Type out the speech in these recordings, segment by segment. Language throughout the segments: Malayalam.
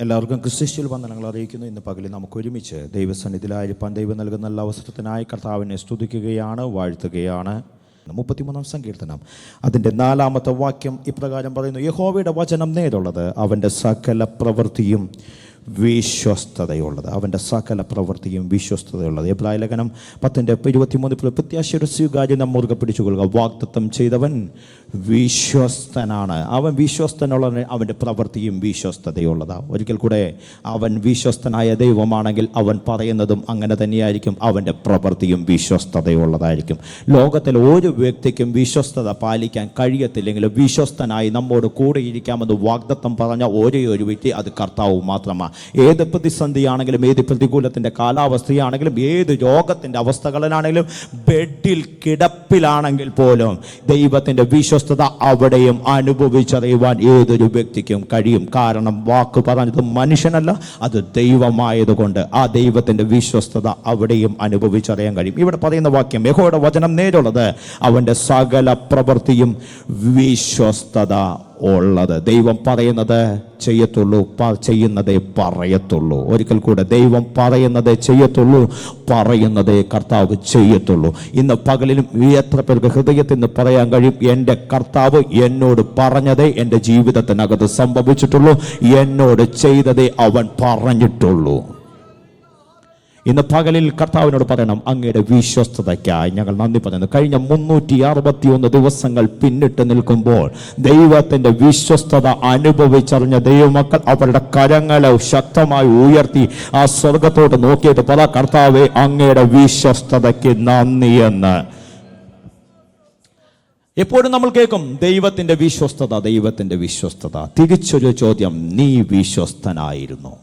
എല്ലാവർക്കും ക്രിസ്തുവിൽ വന്ദനങ്ങൾ അറിയിക്കുന്നു. ഇന്ന് പകലിൽ നമുക്ക് ഒരുമിച്ച് ദൈവസന്നിധിയിലായിരിക്കാൻ ദൈവം നൽകുന്ന നല്ല അവസരത്തിനായി കർത്താവിനെ സ്തുതിക്കുകയാണ്, വാഴ്ത്തുകയാണ്. 33-ാം സങ്കീർത്തനം അതിൻ്റെ 4-ാമത്തെ വാക്യം ഇപ്രകാരം പറയുന്നു: യഹോവയുടെ വചനം നേരുള്ളത്, അവൻ്റെ സകല പ്രവൃത്തിയും വിശ്വസ്തതയുള്ളത്. അവൻ്റെ സകല പ്രവൃത്തിയും വിശ്വസ്തതയുള്ളത്. എബ്രായ ലേഖനം 10:23 പ്രത്യാശയുടെ സ്വീകാര്യം നാം മുറുകെ പിടിച്ചുകൊള്ളുക. വാഗ്ദത്തം ചെയ്തവൻ വിശ്വസ്തനാണ്. അവൻ വിശ്വസ്തനുള്ള അവൻ്റെ പ്രവൃത്തിയും വിശ്വസ്തതയുള്ളതാണ്. ഒരിക്കൽ കൂടെ, അവൻ വിശ്വസ്തനായ ദൈവമാണെങ്കിൽ അവൻ പറയുന്നതും അങ്ങനെ തന്നെയായിരിക്കും, അവൻ്റെ പ്രവൃത്തിയും വിശ്വസ്തതയുള്ളതായിരിക്കും. ലോകത്തിൽ ഒരു വ്യക്തിക്കും വിശ്വസ്തത പാലിക്കാൻ കഴിയത്തില്ലെങ്കിലും വിശ്വസ്തനായി നമ്മോട് കൂടെ ഇരിക്കാമെന്ന് വാഗ്ദത്തം പറഞ്ഞ ഒരേ ഒരു വ്യക്തി അത് കർത്താവ് മാത്രമാണ്. ഏത് പ്രതിസന്ധിയാണെങ്കിലും, ഏത് പ്രതികൂലത്തിൻ്റെ കാലാവസ്ഥയാണെങ്കിലും, ഏത് രോഗത്തിൻ്റെ അവസ്ഥകളിലാണെങ്കിലും, ബെഡിൽ കിടപ്പിലാണെങ്കിൽ പോലും ദൈവത്തിൻ്റെ വിശ്വസ്തത അവിടെയും അനുഭവിച്ചറിയുവാൻ ഏതൊരു വ്യക്തിക്കും കഴിയും. കാരണം വാക്ക് പറഞ്ഞത് മനുഷ്യനല്ല, അത് ദൈവമായതുകൊണ്ട് ആ ദൈവത്തിൻ്റെ വിശ്വസ്തത അവിടെയും അനുഭവിച്ചറിയാൻ കഴിയും. ഇവിടെ പറയുന്ന വാക്യം: യഹോവയുടെ വചനം നേരുള്ളത്, അവൻ്റെ സകല പ്രവൃത്തിയും വിശ്വസ്തത ഉള്ളത്. ദൈവം പറയുന്നത് ചെയ്യത്തുള്ളൂ, ചെയ്യുന്നതേ പറയത്തുള്ളൂ. ഒരിക്കൽ കൂടെ, ദൈവം പറയുന്നതേ ചെയ്യത്തുള്ളൂ, പറയുന്നതേ കർത്താവ് ചെയ്യത്തുള്ളൂ. ഇന്ന് പകലിലും എത്ര പേർക്ക് ഹൃദയത്തിൽ നിന്ന് പറയാൻ കഴിയും: എൻ്റെ കർത്താവ് എന്നോട് പറഞ്ഞതേ എൻ്റെ ജീവിതത്തിനകത്ത് സംഭവിച്ചിട്ടുള്ളൂ, എന്നോട് ചെയ്തതേ അവൻ പറഞ്ഞിട്ടുള്ളൂ. ഇന്ന് പകലിൽ കർത്താവിനോട് പറയണം: അങ്ങയുടെ വിശ്വസ്തതയ്ക്കായി ഞങ്ങൾ നന്ദി പറയുന്നു. കഴിഞ്ഞ 361 ദിവസങ്ങൾ പിന്നിട്ട് നിൽക്കുമ്പോൾ ദൈവത്തിൻ്റെ വിശ്വസ്തത അനുഭവിച്ചറിഞ്ഞ ദൈവമക്കൾ അവരുടെ കരങ്ങളെ ശക്തമായി ഉയർത്തി ആ സ്വർഗത്തോട്ട് നോക്കിയിട്ട് പറ: കർത്താവേ, അങ്ങയുടെ വിശ്വസ്തതയ്ക്ക് നന്ദിയെന്ന്. എപ്പോഴും നമ്മൾ കേൾക്കും ദൈവത്തിൻ്റെ വിശ്വസ്തത, ദൈവത്തിൻ്റെ വിശ്വസ്തത. തിരിച്ചൊരു ചോദ്യം: നീ വിശ്വസ്തനായിരുന്നു?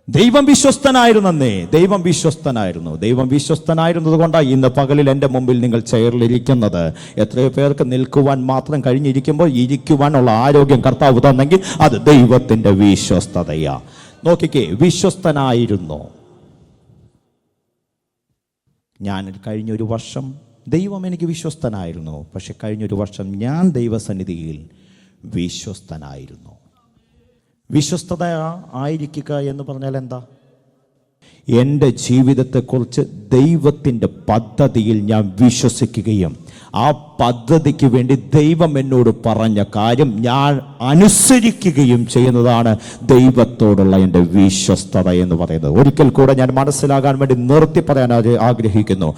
ദൈവം വിശ്വസ്തനായിരുന്നേ. ദൈവം വിശ്വസ്തനായിരുന്നു. ദൈവം വിശ്വസ്തനായിരുന്നത് കൊണ്ടാണ് ഇന്ന് പകലിൽ എൻ്റെ മുമ്പിൽ നിങ്ങൾ ചെയറിലിരിക്കുന്നത്. എത്രയോ പേർക്ക് നിൽക്കുവാൻ മാത്രം കഴിഞ്ഞിരിക്കുമ്പോൾ ഇരിക്കുവാനുള്ള ആരോഗ്യം കർത്താവ് തന്നെങ്കിൽ അത് ദൈവത്തിൻ്റെ വിശ്വസ്തതയാ. നോക്കിക്കേ, വിശ്വസ്തനായിരുന്നു. ഞാൻ കഴിഞ്ഞൊരു വർഷം ദൈവം എനിക്ക് വിശ്വസ്തനായിരുന്നു. പക്ഷെ കഴിഞ്ഞൊരു വർഷം ഞാൻ ദൈവസന്നിധിയിൽ വിശ്വസ്തനായിരുന്നു. വിശ്വസ്തത ആയിരിക്കുക എന്ന് പറഞ്ഞാൽ എന്താ? എൻ്റെ ജീവിതത്തെക്കുറിച്ച് ദൈവത്തിൻ്റെ പദ്ധതിയിൽ ഞാൻ വിശ്വസിക്കുകയും ആ പദ്ധതിക്ക് വേണ്ടി ദൈവം എന്നോട് പറഞ്ഞ കാര്യം ഞാൻ അനുസരിക്കുകയും ചെയ്യുന്നതാണ് ദൈവത്തോടുള്ള എൻ്റെ വിശ്വസ്തത എന്ന് പറയുന്നത്. ഒരിക്കൽ കൂടെ ഞാൻ മനസ്സിലാകാൻ വേണ്ടി നിർത്തി പറയാൻ ആഗ്രഹിക്കുന്നു.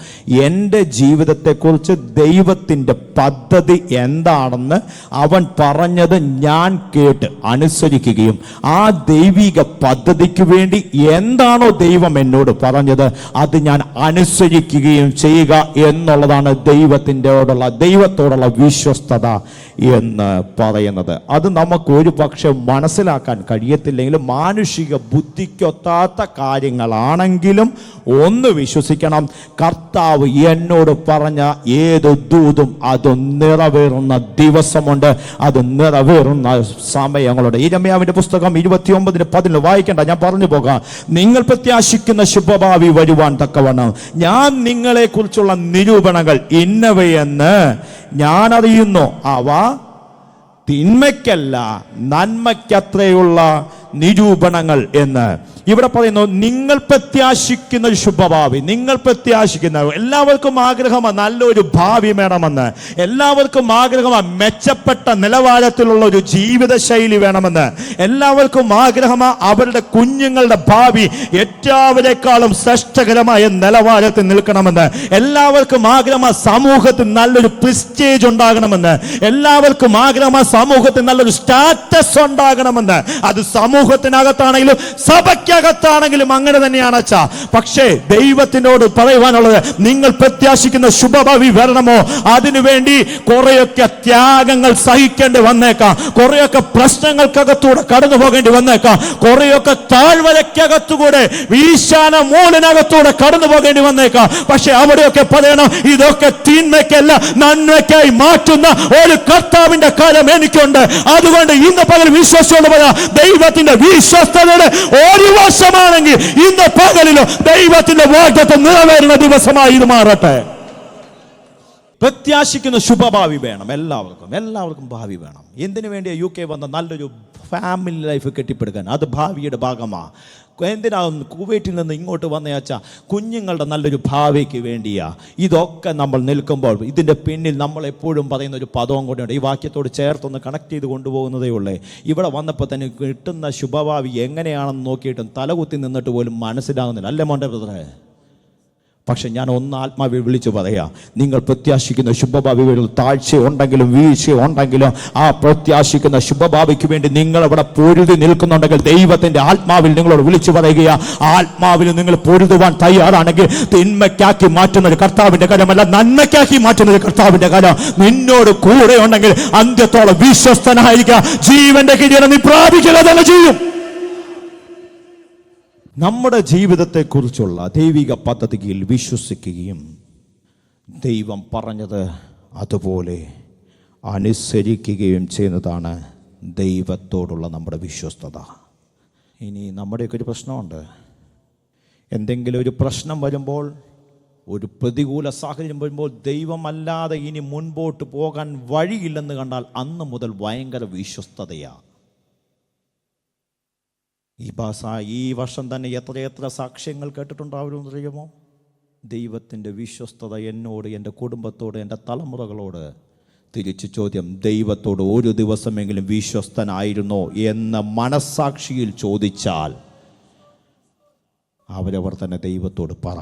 എൻ്റെ ജീവിതത്തെക്കുറിച്ച് ദൈവത്തിൻ്റെ പദ്ധതി എന്താണെന്ന് അവൻ പറഞ്ഞത് ഞാൻ കേട്ട് അനുസരിക്കുകയും ആ ദൈവിക പദ്ധതിക്ക് വേണ്ടി എന്താണോ ദൈവം എന്നോട് പറഞ്ഞത് അത് ഞാൻ അനുസരിക്കുകയും ചെയ്യുക എന്നുള്ളതാണ് ദൈവത്തോടുള്ള വിശ്വസ്തത എന്ന് പറയുന്നത്. അത് നമുക്ക് ഒരു പക്ഷെ മനസ്സിലാക്കാൻ കഴിയത്തില്ലെങ്കിലും മാനുഷിക ബുദ്ധിക്കൊത്താത്ത കാര്യങ്ങളാണെങ്കിലും ഒന്ന് വിശ്വസിക്കണം: കർത്താവ് എന്നോട് പറഞ്ഞ ഏത് ദൂതും അത് നിറവേറുന്ന ദിവസമുണ്ട്, അത് നിറവേറുന്ന സമയങ്ങളുണ്ട്. യിരെമ്യാവിന്റെ പുസ്തകം 29:10 വായിക്കേണ്ട, ഞാൻ പറഞ്ഞു പോകാം. നിങ്ങൾ പ്രത്യാശിക്കുന്ന ശുഭഭാവി വരുവാൻ തക്കവണ്ണം ഞാൻ നിങ്ങളെ കുറിച്ചുള്ള നിരൂപണങ്ങൾ ഇന്നവയെന്ന് ഞാൻ അറിയുന്നു. അവ തിന്മയ്ക്കല്ല നന്മയ്ക്കത്രയുള്ള നിരൂപണങ്ങൾ എന്ന് ഇവിടെ പറയുന്നു. നിങ്ങൾ പ്രത്യാശിക്കുന്ന ശുഭഭാവി, നിങ്ങൾ പ്രത്യാശിക്കുന്ന, എല്ലാവർക്കും ആഗ്രഹമാണ് നല്ലൊരു ഭാവി വേണമെന്ന്, എല്ലാവർക്കും ആഗ്രഹമാണ് മെച്ചപ്പെട്ട നിലവാരത്തിലുള്ള ഒരു ജീവിതശൈലി വേണമെന്ന്, എല്ലാവർക്കും ആഗ്രഹമാണ് അവരുടെ കുഞ്ഞുങ്ങളുടെ ഭാവി എല്ലാവരെക്കാളും ശ്രേഷ്ഠകരമായ നിലവാരത്തിൽ നിൽക്കണമെന്ന്, എല്ലാവർക്കും ആഗ്രഹമാണ് സമൂഹത്തിൽ നല്ലൊരു പ്രിസ്റ്റേജ് ഉണ്ടാകണമെന്ന്, എല്ലാവർക്കും ആഗ്രഹമാണ് സമൂഹത്തിൽ നല്ലൊരു സ്റ്റാറ്റസ് ഉണ്ടാകണമെന്ന്. അത് സമൂഹത്തിനകത്താണെങ്കിലും സഭയ്ക്കകത്താണെങ്കിലും അങ്ങനെ തന്നെയാണ് അച്ഛാ. പക്ഷേ ദൈവത്തിനോട് പറയുവാനുള്ളത്, നിങ്ങൾ പ്രത്യാശിക്കുന്ന ശുഭഭാവി വരണമോ? അതിനുവേണ്ടി കുറെയൊക്കെ ത്യാഗങ്ങൾ സഹിക്കേണ്ടി വന്നേക്കാം, കുറെയൊക്കെ പ്രശ്നങ്ങൾക്കകത്തൂടെ കടന്നു പോകേണ്ടി വന്നേക്കാം, കുറെയൊക്കെ താഴ്വരയ്ക്കകത്തുകൂടെ ഈശാന മൂലനകത്തൂടെ കടന്നു പോകേണ്ടി വന്നേക്കാം. പക്ഷെ അവിടെയൊക്കെ പറയണം, ഇതൊക്കെ തിന്മയ്ക്കല്ല നന്മയ്ക്കായി മാറ്റുന്ന ഒരു കർത്താവിന്റെ കാലം എനിക്കുണ്ട്. അതുകൊണ്ട് ഇന്ന് പകൽ വിശ്വസിച്ചുകൊണ്ട് പറയാം, ദൈവത്തിന്റെ വിശ്വസ്തതയുടെ ഒരു വർഷമാണെങ്കിൽ ഇന്ന് പകലിലോ ദൈവത്തിന്റെ വാഗ്ദത്തം നിറവേറുന്ന ദിവസമായി ഇത് മാറട്ടെ. പ്രത്യാശിക്കുന്ന ശുഭഭാവി വേണം. എല്ലാവർക്കും ഭാവി വേണം. എന്തിനു വേണ്ടിയാണ് UK വന്ന? നല്ലൊരു ഫാമിലി ലൈഫ് കെട്ടിപ്പടുക്കാൻ. അത് ഭാവിയുടെ ഭാഗമാണ്. എന്തിനാണ് കുവൈറ്റിൽ നിന്ന് ഇങ്ങോട്ട് വന്നയാച്ചാൽ കുഞ്ഞുങ്ങളുടെ നല്ലൊരു ഭാവിക്ക് വേണ്ടിയാ. ഇതൊക്കെ നമ്മൾ നിൽക്കുമ്പോൾ ഇതിൻ്റെ പിന്നിൽ നമ്മൾ എപ്പോഴും പറയുന്ന ഒരു പദവും കൂടെയുണ്ട്. ഈ വാക്യത്തോട് ചേർത്തൊന്ന് കണക്ട് ചെയ്ത് കൊണ്ടുപോകുന്നതേ ഉള്ളേ. ഇവിടെ വന്നപ്പോൾ തന്നെ കിട്ടുന്ന ശുഭഭാവി എങ്ങനെയാണെന്ന് നോക്കിയിട്ടും തലകുത്തി നിന്നിട്ട് പോലും മനസ്സിലാകുന്നില്ല. അല്ലേ മോൻ്റെ ബ്രദറെ? പക്ഷെ ഞാൻ ഒന്ന് ആത്മാവിൽ വിളിച്ചു പറയാം, നിങ്ങൾ പ്രത്യാശിക്കുന്ന ശുഭഭാവികളിൽ താഴ്ചയുണ്ടെങ്കിലും വീഴ്ചയുണ്ടെങ്കിലും ആ പ്രത്യാശിക്കുന്ന ശുഭഭാവിക്ക് വേണ്ടി നിങ്ങൾ അവിടെ പൊരുതി നിൽക്കുന്നുണ്ടെങ്കിൽ ദൈവത്തിന്റെ ആത്മാവിൽ നിങ്ങളോട് വിളിച്ചു പറയുക, ആത്മാവിൽ നിങ്ങൾ പൊരുതുവാൻ തയ്യാറാണെങ്കിൽ തിന്മയ്ക്കാക്കി മാറ്റുന്ന ഒരു കർത്താവിന്റെ കരമല്ല, നന്മയ്ക്കാക്കി മാറ്റുന്ന ഒരു കർത്താവിന്റെ കരം നിന്നോട് കൂടെ ഉണ്ടെങ്കിൽ അന്ത്യത്തോളം വിശ്വസ്തനായിരിക്കുക. ജീവന്റെ കിരീടം നീ പ്രാപിക്കുക തന്നെ ചെയ്യും. നമ്മുടെ ജീവിതത്തെക്കുറിച്ചുള്ള ദൈവിക പദ്ധതിയിൽ വിശ്വസിക്കുകയും ദൈവം പറഞ്ഞത് അതുപോലെ അനുസരിക്കുകയും ചെയ്യുന്നതാണ് ദൈവത്തോടുള്ള നമ്മുടെ വിശ്വസ്തത. ഇനി നമ്മുടെയൊക്കെ ഒരു പ്രശ്നമുണ്ട്. എന്തെങ്കിലും ഒരു പ്രശ്നം വരുമ്പോൾ, ഒരു പ്രതികൂല സാഹചര്യം വരുമ്പോൾ ദൈവമല്ലാതെ ഇനി മുൻപോട്ട് പോകാൻ വഴിയില്ലെന്ന് കണ്ടാൽ അന്ന് മുതൽ ഭയങ്കര വിശ്വസ്തതയാണ്. ഈ വർഷം തന്നെ എത്ര സാക്ഷ്യങ്ങൾ കേട്ടിട്ടുണ്ടാവുമെന്ന് അറിയുമോ? ദൈവത്തിൻ്റെ വിശ്വസ്തത എന്നോട്, എൻ്റെ കുടുംബത്തോട്, എൻ്റെ തലമുറകളോട്. തിരിച്ചു ചോദ്യം, ദൈവത്തോട് ഒരു ദിവസമെങ്കിലും വിശ്വസ്തനായിരുന്നോ എന്ന് മനസ്സാക്ഷിയിൽ ചോദിച്ചാൽ അവരവർ തന്നെ ദൈവത്തോട് പറ.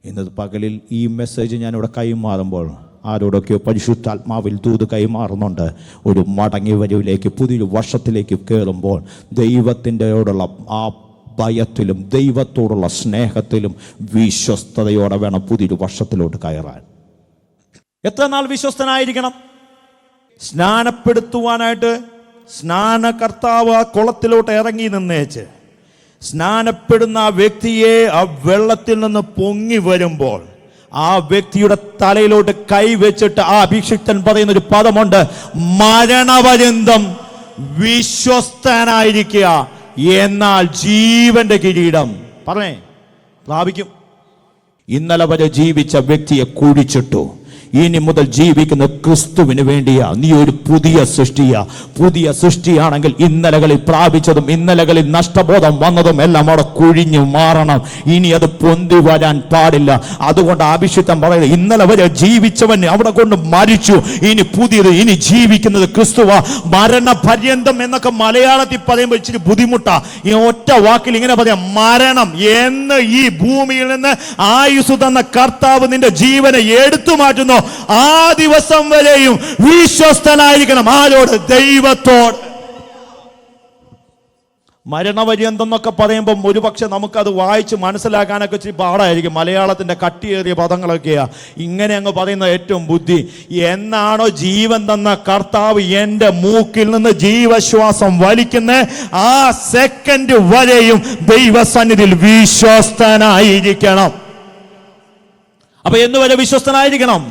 ഇന്നത് പകലിൽ ഈ മെസ്സേജ് ഞാനിവിടെ കൈമാറുമ്പോൾ ആരോടൊക്കെയോ പരിശുദ്ധാത്മാവിൽ ദൂത് കൈമാറുന്നുണ്ട്. ഒരു മടങ്ങി വരവിലേക്ക്, പുതിയൊരു വർഷത്തിലേക്ക് കയറുമ്പോൾ ദൈവത്തിൻ്റെയോടുള്ള ആ ഭയത്തിലും ദൈവത്തോടുള്ള സ്നേഹത്തിലും വിശ്വസ്തതയോടെ വേണം പുതിയൊരു വർഷത്തിലോട്ട് കയറാൻ. എത്ര നാൾ വിശ്വസ്തനായിരിക്കണം? സ്നാനപ്പെടുത്തുവാനായിട്ട് സ്നാനകർത്താവ് ആ കുളത്തിലോട്ട് ഇറങ്ങി നിന്നേച്ച് സ്നാനപ്പെടുന്ന ആ വ്യക്തിയെ ആ വെള്ളത്തിൽ നിന്ന് പൊങ്ങി വരുമ്പോൾ ആ വ്യക്തിയുടെ തലയിലോട്ട് കൈവച്ചിട്ട് ആ അഭിഷിക്തൻ പറയുന്ന ഒരു പദമുണ്ട്, മരണപര്യന്തം വിശ്വസ്തനായിരിക്കുക, എന്നാൽ ജീവന്റെ കിരീടം പ്രാപിക്കും. ഇന്നലെ വരെ ജീവിച്ച വ്യക്തിയെ കുഴിച്ചിട്ടു, ഇനി മുതൽ ജീവിക്കുന്ന ക്രിസ്തുവിന് വേണ്ടിയാ. നീ ഒരു പുതിയ സൃഷ്ടിയാണെങ്കിൽ ഇന്നലകളിൽ പ്രാപിച്ചതും ഇന്നലകളിൽ നഷ്ടബോധം വന്നതും എല്ലാം അവിടെ കുഴിഞ്ഞു മാറണം. ഇനി അത് പൊന്തി വരാൻ പാടില്ല. അതുകൊണ്ട് അഭിഷിക്തൻ പറയുന്നത്, ഇന്നലെ വരെ ജീവിച്ചവൻ അവിടെ കൊണ്ട് മരിച്ചു, ഇനി പുതിയത്, ഇനി ജീവിക്കുന്നത് ക്രിസ്തുവാ. മരണപര്യന്തം എന്നൊക്കെ മലയാളത്തിൽ പറയുമ്പോൾ ഇച്ചിരി ബുദ്ധിമുട്ടാ. ഈ ഒറ്റ വാക്കിൽ ഇങ്ങനെ പറയാം, മരണം എന്ന് ഈ ഭൂമിയിൽ നിന്ന് ആയുസ് തന്ന കർത്താവ് നിന്റെ ജീവനെ എടുത്തു മാറ്റുന്നു. ആ ദിവസം വരെയും വിശ്വസ്തനായിരിക്കണം. ആരോട്? ദൈവത്തോട്. മരണപര്യന്തം എന്നൊക്കെ പറയുമ്പം ഒരുപക്ഷെ നമുക്കത് വായിച്ച് മനസ്സിലാക്കാനൊക്കെ ഇച്ചിരി പാടായിരിക്കും. മലയാളത്തിന്റെ കട്ടിയേറിയ പദങ്ങളൊക്കെയാ ഇങ്ങനെ അങ്ങ് പറയുന്ന ഏറ്റവും ബുദ്ധി. എന്നാണോ ജീവൻ തന്ന കർത്താവ് എൻ്റെ മൂക്കിൽ നിന്ന് ജീവശ്വാസം വലിക്കുന്ന ആ സെക്കൻഡ് വരെയും ദൈവസന്നിധിയിൽ വിശ്വസ്തനായിരിക്കണം. അപ്പൊ എന്നുവരെ വിശ്വസ്തനായിരിക്കണം?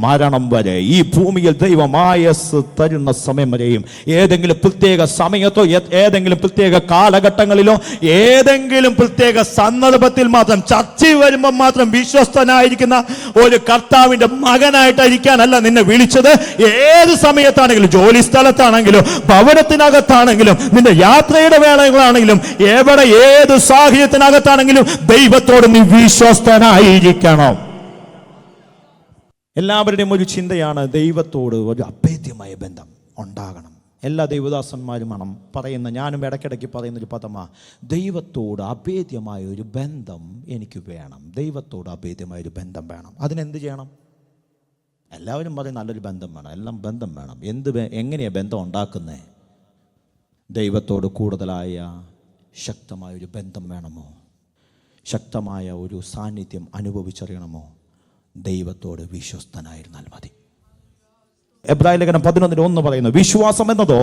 മരണം വരെ. ഈ ഭൂമിയിൽ ദൈവം ആയസ് തരുന്ന സമയം വരെയും ഏതെങ്കിലും പ്രത്യേക സമയത്തോ ഏതെങ്കിലും പ്രത്യേക കാലഘട്ടങ്ങളിലോ ഏതെങ്കിലും പ്രത്യേക സന്ദർഭത്തിൽ മാത്രം ചർച്ച വരുമ്പോൾ മാത്രം വിശ്വസ്തനായിരിക്കുന്ന ഒരു കർത്താവിന്റെ മകനായിട്ടായിരിക്കാനല്ല നിന്നെ വിളിച്ചത്. ഏത് സമയത്താണെങ്കിലും, ജോലി സ്ഥലത്താണെങ്കിലും, ഭവനത്തിനകത്താണെങ്കിലും, നിന്റെ യാത്രയുടെ വേളകളാണെങ്കിലും, എവിടെ ഏത് സാഹചര്യത്തിനകത്താണെങ്കിലും ദൈവത്തോട് നീ വിശ്വസ്തനായിരിക്കണം. എല്ലാവരുടെയും ഒരു ചിന്തയാണ് ദൈവത്തോട് ഒരു അഭേദ്യമായ ബന്ധം ഉണ്ടാകണം. എല്ലാ ദൈവദാസന്മാരും പറയുന്ന, ഞാനും ഇടയ്ക്കിടയ്ക്ക് പറയുന്നൊരു പദമാണ്, ദൈവത്തോട് അഭേദ്യമായ ഒരു ബന്ധം എനിക്ക് വേണം. ദൈവത്തോട് അഭേദ്യമായ ഒരു ബന്ധം വേണം. അതിനെന്ത് ചെയ്യണം? എല്ലാവരും പറയും നല്ലൊരു ബന്ധം വേണം, എല്ലാം ബന്ധം വേണം. എങ്ങനെയാണ് ബന്ധം ഉണ്ടാക്കുന്നത്? ദൈവത്തോട് കൂടുതലായ ശക്തമായൊരു ബന്ധം വേണമോ? ശക്തമായ ഒരു സാന്നിധ്യം അനുഭവിച്ചറിയണമോ? ദൈവത്തോട് വിശ്വസ്തനായിരുന്നാൽ മതി. എബ്രായ ലേഖനം 11:1 പറയുന്നു, വിശ്വാസം എന്നതോ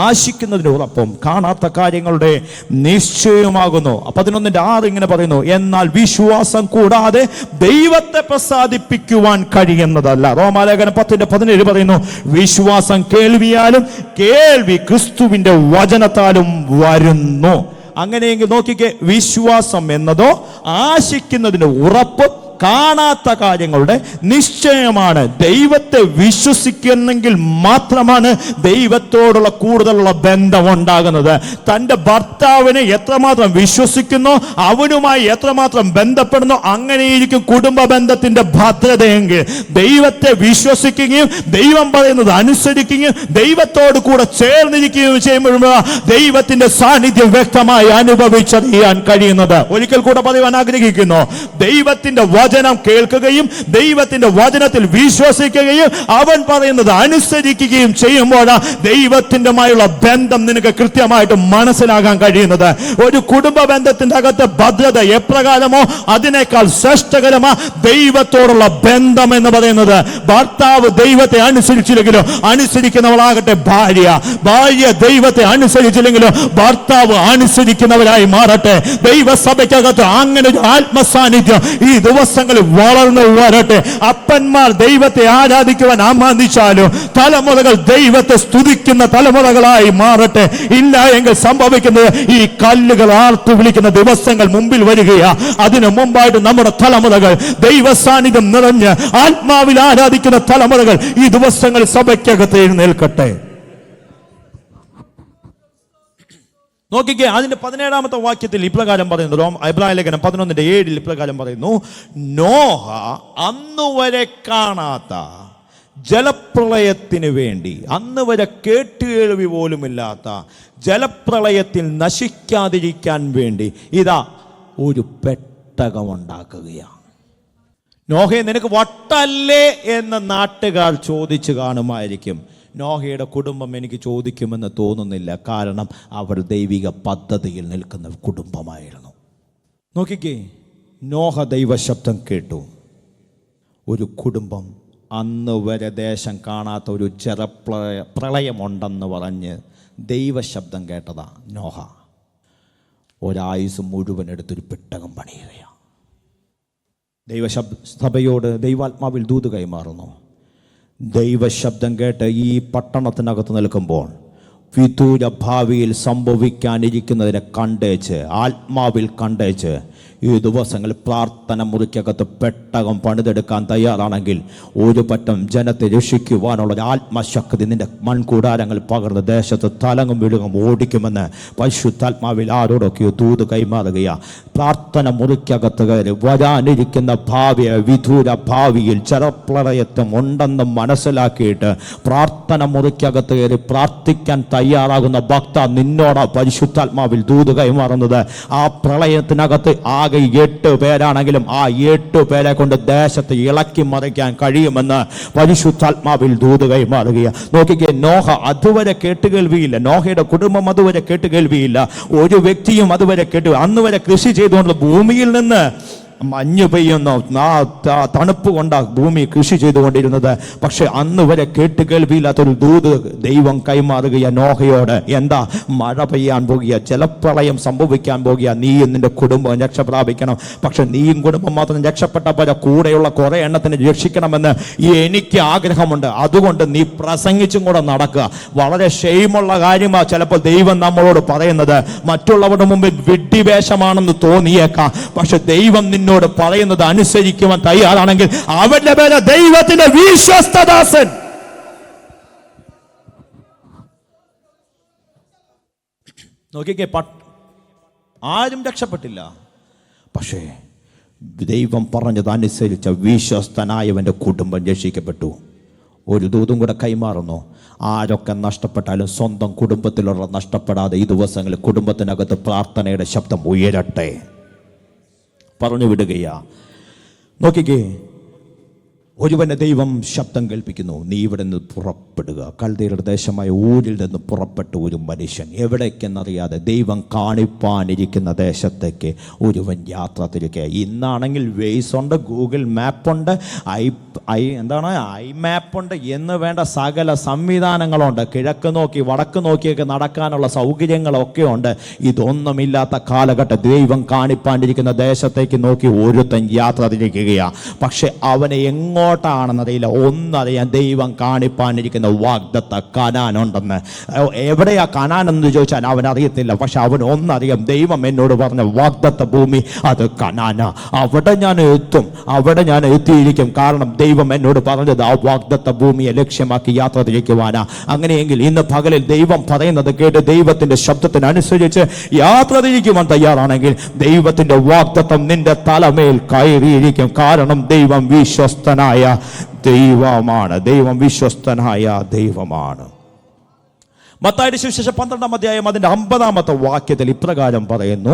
ആശിക്കുന്നതിന് ഉറപ്പും കാണാത്ത കാര്യങ്ങളുടെ നിശ്ചയമാകുന്നു. 11:6 ഇങ്ങനെ പറയുന്നു, എന്നാൽ വിശ്വാസം കൂടാതെ ദൈവത്തെ പ്രസാദിപ്പിക്കുവാൻ കഴിയുന്നതല്ല. റോമാലേഖനം 10:17 പറയുന്നു, വിശ്വാസം കേൾവിയാലും കേൾവി ക്രിസ്തുവിന്റെ വചനത്താലും വരുന്നു. അങ്ങനെയെങ്കിൽ നോക്കിക്കേ, വിശ്വാസം എന്നതോ ആശിക്കുന്നതിന് ഉറപ്പ് കാണാത്ത കാര്യങ്ങളുടെ നിശ്ചയമാണ്. ദൈവത്തെ വിശ്വസിക്കുന്നെങ്കിൽ മാത്രമാണ് ദൈവത്തോടുള്ള കൂടുതലുള്ള ബന്ധം ഉണ്ടാകുന്നത്. തൻ്റെ ഭർത്താവിനെ എത്രമാത്രം വിശ്വസിക്കുന്നോ, അവനുമായി എത്രമാത്രം ബന്ധപ്പെടുന്നോ, അങ്ങനെയിരിക്കും കുടുംബ ബന്ധത്തിന്റെ ഭദ്രതയെങ്കിൽ. ദൈവത്തെ വിശ്വസിക്കുകയും ദൈവം പറയുന്നത് അനുസരിക്കുകയും ദൈവത്തോട് കൂടെ ചേർന്നിരിക്കുകയും ചെയ്യുമ്പോഴാണ് ദൈവത്തിന്റെ സാന്നിധ്യം വ്യക്തമായി അനുഭവിച്ചറിയാൻ കഴിയുന്നത്. ഒരിക്കൽ കൂടെ പറയുവാൻ ആഗ്രഹിക്കുന്നു, ദൈവത്തിന്റെ വചനം കേൾക്കുകയും ദൈവത്തിന്റെ വചനത്തിൽ വിശ്വസിക്കുകയും അവൻ പറയുന്നത് അനുസരിക്കുകയും ചെയ്യുമ്പോഴാണ് ദൈവത്തിൻ്റെമായുള്ള ബന്ധം നിനക്ക് കൃത്യമായിട്ട് മനസ്സിലാക്കാൻ കഴിയുന്നത്. ഒരു കുടുംബ ബന്ധത്തിന്റെ അകത്ത് ഭദ്രത എപ്രകാരമോ അതിനേക്കാൾ ശ്രേഷ്ഠകരമാ ദൈവത്തോടുള്ള ബന്ധം എന്ന് പറയുന്നത്. ഭർത്താവ് ദൈവത്തെ അനുസരിച്ചില്ലെങ്കിലോ അനുസരിക്കുന്നവളാകട്ടെ ഭാര്യ, ഭാര്യ ദൈവത്തെ അനുസരിച്ചില്ലെങ്കിലോ ഭർത്താവ് അനുസരിക്കുന്നവരായി മാറട്ടെ. ദൈവസഭയ്ക്കകത്ത് അങ്ങനെ ഒരു ആത്മസാന്നിധ്യം ഈ ദിവസങ്ങളിൽ വളർന്നു വരട്ടെ. അപ്പന്മാർ ദൈവത്തെ ആരാധിക്കുവാൻ ആമാന്തിച്ചാലും തലമുറകൾ ദൈവത്തെ സ്തുതിക്കുന്ന തലമുറകളായി മാറട്ടെ. ഇല്ല എങ്കിൽ സംഭവിക്കുന്നത് ഈ കല്ലുകൾ ആർത്തു വിളിക്കുന്ന ദിവസങ്ങൾ മുമ്പിൽ വരികയാ. അതിനു മുമ്പായിട്ട് നമ്മുടെ തലമുറകൾ ദൈവ സാന്നിധ്യം നിറഞ്ഞ് ആത്മാവിൽ ആരാധിക്കുന്ന തലമുറകൾ ഈ ദിവസങ്ങളിൽ സഭയ്ക്കകത്ത് എഴുന്നേൽക്കട്ടെ. നോക്കിക്കേ, അതിന്റെ 17-ാമത്തെ വാക്യത്തിൽ ഇപ്രകാരം പറയുന്നു, എബ്രായ ലേഖനം 11:7 ഇപ്രകാരം പറയുന്നു, നോഹ അന്നുവരെ കാണാത്ത ജലപ്രളയത്തിന് വേണ്ടി, അന്ന് വരെ കേട്ടുകേൾവി പോലുമില്ലാത്ത ജലപ്രളയത്തിൽ നശിക്കാതിരിക്കാൻ വേണ്ടി ഇതാ ഒരു പെട്ടകമുണ്ടാക്കുകയാണ്. നോഹയെ നിനക്ക് വട്ടല്ലേ എന്ന് നാട്ടുകാർ ചോദിച്ചു കാണുമായിരിക്കും. നോഹയുടെ കുടുംബം എനിക്ക് ചോദിക്കുമെന്ന് തോന്നുന്നില്ല. കാരണം അവർ ദൈവിക പദ്ധതിയിൽ നിൽക്കുന്ന കുടുംബമായിരുന്നു. നോക്കിക്കേ, നോഹ ദൈവശബ്ദം കേട്ടു. ഒരു കുടുംബം അന്ന് വരെ ദേശം കാണാത്ത ഒരു പ്രളയമുണ്ടെന്ന് പറഞ്ഞ് ദൈവശബ്ദം കേട്ടതാ നോഹ. ഒരായുസ് മുഴുവൻ എടുത്തൊരു പെട്ടകം പണിയുകയാണ്. സഭയോട് ദൈവാത്മാവിൽ ദൂത് കൈമാറുന്നു. ദൈവശബ്ദം കേട്ട് ഈ പട്ടണത്തിനകത്ത് നിൽക്കുമ്പോൾ വിദൂര ഭാവിയിൽ സംഭവിക്കാനിരിക്കുന്നതിനെ കണ്ടേച്ച്, ആത്മാവിൽ കണ്ടേച്ച് ഈ ദിവസങ്ങളിൽ പ്രാർത്ഥന മുറിക്കകത്ത് പെട്ടകം പണിതെടുക്കാൻ തയ്യാറാണെങ്കിൽ ഒരു പറ്റം ജനത്തെ രക്ഷിക്കുവാനുള്ള ഒരു ആത്മശക്തി നിന്റെ മൺകൂടാരങ്ങൾ പകർന്ന് ദേശത്ത് തലങ്ങും വിഴുങ്ങും ഓടിക്കുമെന്ന് പരിശുദ്ധാത്മാവിൽ ആരോടൊക്കെയോ ദൂത് കൈമാറുകയാണ്. പ്രാർത്ഥന മുറിക്കകത്ത് കയറി വരാനിരിക്കുന്ന ഭാവിയെ, വിദൂര ഭാവിയിൽ ജലപ്രളയത്വം ഉണ്ടെന്ന് മനസ്സിലാക്കിയിട്ട് പ്രാർത്ഥന മുറിക്കകത്ത് കയറി പ്രാർത്ഥിക്കാൻ തയ്യാറാകുന്ന ഭക്ത, നിന്നോടാ പരിശുദ്ധാത്മാവിൽ ദൂത് കൈമാറുന്നത്. ആ പ്രളയത്തിനകത്ത് ആകെ 8 പേരാണെങ്കിലും ആ 8 പേരെ കൊണ്ട് ദേശത്ത് ഇളക്കി മറിക്കാൻ കഴിയുമെന്ന് പരിശുദ്ധാത്മാവിൽ ദൂത് കൈമാറുകയാണ്. നോക്കിക്കേ, നോഹ അതുവരെ കേട്ടുകേൾവിയില്ല, നോഹയുടെ കുടുംബം അതുവരെ കേട്ടുകേൾവിയില്ല, ഒരു വ്യക്തിയും അതുവരെ അന്ന് വരെ കൃഷി ചെയ്തുകൊണ്ട് ഭൂമിയിൽ നിന്ന് മഞ്ഞ് പെയ്യുന്നു, തണുപ്പ് കൊണ്ടാണ് ഭൂമി കൃഷി ചെയ്തുകൊണ്ടിരുന്നത്. പക്ഷെ അന്ന് വരെ കേട്ടുകേൾവിയില്ലാത്തൊരു ദൂത് ദൈവം കൈമാറുകയ നോഹയോട്. എന്താ? മഴ പെയ്യാൻ പോകുക, ജലപ്രളയം സംഭവിക്കാൻ പോകുക, നീയും നിന്റെ കുടുംബം രക്ഷ പ്രാപിക്കണം. പക്ഷെ നീയും കുടുംബം മാത്രം രക്ഷപ്പെട്ട പോലെ കൂടെയുള്ള കുറെ എണ്ണത്തിന് രക്ഷിക്കണമെന്ന് എനിക്ക് ആഗ്രഹമുണ്ട്. അതുകൊണ്ട് നീ പ്രസംഗിച്ചും കൂടെ നടക്കുക. വളരെ ഷെയിമുള്ള കാര്യമാണ് ചിലപ്പോൾ ദൈവം നമ്മളോട് പറയുന്നത്. മറ്റുള്ളവരുടെ മുമ്പിൽ വിഡ്ഢിവേഷമാണെന്ന് തോന്നിയേക്കാം. പക്ഷെ ദൈവം നിന്നോട് പറയുന്നത് അനുസരിക്കുവാൻ തയ്യാറാണെങ്കിൽ അവന്റെ പേര് ദൈവത്തിന്റെ വിശ്വസ്തദാസൻ. നോക്കിക്കേ, ആരും രക്ഷപ്പെട്ടില്ല. പക്ഷേ ദൈവം പറഞ്ഞത് അനുസരിച്ച വിശ്വസ്തനായവന്റെ കുടുംബം രക്ഷിക്കപ്പെട്ടു. ഒരു ദൂതും കൂടെ കൈമാറുന്നു. ആരൊക്കെ നഷ്ടപ്പെട്ടാലും സ്വന്തം കുടുംബത്തിലുള്ള നഷ്ടപ്പെടാതെ ഈ ദിവസങ്ങളിൽ കുടുംബത്തിനകത്ത് പ്രാർത്ഥനയുടെ ശബ്ദം ഉയരട്ടെ പറഞ്ഞു വിടുകയാ. നോക്കിക്കേ, ഒരുവന്റെ ദൈവം ശബ്ദം കേൾപ്പിക്കുന്നു, നീ ഇവിടെ നിന്ന് പുറപ്പെടുക. കൽദയരുടെ ദേശമായ ഊരിൽ നിന്ന് പുറപ്പെട്ട ഒരു മനുഷ്യൻ എവിടേക്കെന്നറിയാതെ ദൈവം കാണിപ്പാനിരിക്കുന്ന ദേശത്തേക്ക് ഒരുവൻ യാത്ര തിരിക്കുക. ഇന്നാണെങ്കിൽ വേസ് ഉണ്ട്, ഗൂഗിൾ മാപ്പുണ്ട്, ഐ മാപ്പുണ്ട് എന്ന് വേണ്ട സകല സംവിധാനങ്ങളുണ്ട്. കിഴക്ക് നോക്കി വടക്ക് നോക്കിയൊക്കെ നടക്കാനുള്ള സൗകര്യങ്ങളൊക്കെ ഉണ്ട്. ഇതൊന്നുമില്ലാത്ത കാലഘട്ടം ദൈവം കാണിപ്പാനിരിക്കുന്ന ദേശത്തേക്ക് നോക്കി ഒരുത്തൻ യാത്ര തിരിക്കുകയാണ്. പക്ഷെ അവനെ എങ്ങോട്ട് എങ്ങോട്ടാണെന്നറിയില്ല, ഒന്നറിയാം, ദൈവം കാണിപ്പാനിരിക്കുന്ന വാഗ്ദത്ത കനാനുണ്ടെന്ന്. എവിടെയാ കനാനെന്ന് ചോദിച്ചാൽ അവൻ അറിയത്തില്ല. പക്ഷെ അവൻ ഒന്നറിയാം, ദൈവം എന്നോട് പറഞ്ഞ വാഗ്ദത്ത ഭൂമി അത് കനാന. അവിടെ ഞാൻ എത്തും, അവിടെ ഞാൻ എത്തിയിരിക്കും. കാരണം ദൈവം എന്നോട് പറഞ്ഞത് ആ വാഗ്ദത്ത ഭൂമിയെ ലക്ഷ്യമാക്കി യാത്ര തിരിക്കുവാനാ. അങ്ങനെയെങ്കിൽ ഇന്ന് പകലിൽ ദൈവം പറയുന്നത് കേട്ട് ദൈവത്തിന്റെ ശബ്ദത്തിനനുസരിച്ച് യാത്ര തിരിക്കുവാൻ തയ്യാറാണെങ്കിൽ ദൈവത്തിന്റെ വാഗ്ദത്തം നിന്റെ തലമേൽ കയറിയിരിക്കും. കാരണം ദൈവം വിശ്വസ്തനായ ദൈവമാണ്. ദൈവം വിശ്വസ്തനായ ദൈവമാണ്. മത്തായിയുടെ സുവിശേഷം 12-ാം അധ്യായം അതിൻ്റെ 50-ാമത്തെ വാക്യത്തിൽ ഇപ്രകാരം പറയുന്നു,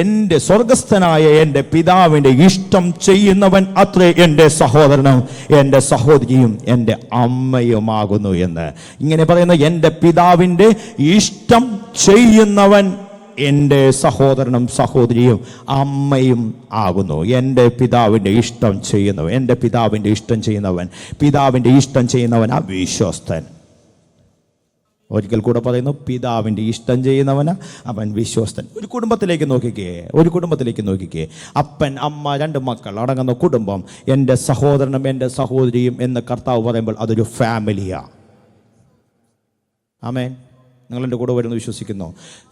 എൻ്റെ സ്വർഗസ്ഥനായ എൻ്റെ പിതാവിൻ്റെ ഇഷ്ടം ചെയ്യുന്നവൻ അത്രേ എൻ്റെ സഹോദരനും എൻ്റെ സഹോദരിയും എൻ്റെ അമ്മയുമാകുന്നു എന്ന്. ഇങ്ങനെ പറയുന്ന എൻ്റെ പിതാവിൻ്റെ ഇഷ്ടം ചെയ്യുന്നവൻ എൻ്റെ സഹോദരനും സഹോദരിയും അമ്മയും ആകുന്നു. എൻ്റെ പിതാവിൻ്റെ ഇഷ്ടം ചെയ്യുന്നവൻ, എൻ്റെ പിതാവിൻ്റെ ഇഷ്ടം ചെയ്യുന്നവൻ, പിതാവിൻ്റെ ഇഷ്ടം ചെയ്യുന്നവൻ ആ വിശ്വസ്തൻ. ഒരിക്കൽ കൂടെ പറയുന്നു, പിതാവിൻ്റെ ഇഷ്ടം ചെയ്യുന്നവന് അവൻ വിശ്വസ്തൻ. ഒരു കുടുംബത്തിലേക്ക് നോക്കിക്കേ, അപ്പൻ അമ്മ 2 മക്കൾ അടങ്ങുന്ന കുടുംബം, എൻ്റെ സഹോദരനും എൻ്റെ സഹോദരിയും എന്ന് കർത്താവ് പറയുമ്പോൾ അതൊരു ഫാമിലിയാണ്. ആമേൻ. നിങ്ങൾ എൻ്റെ കൂടെ വരുന്നു വിശ്വസിക്കുന്നു.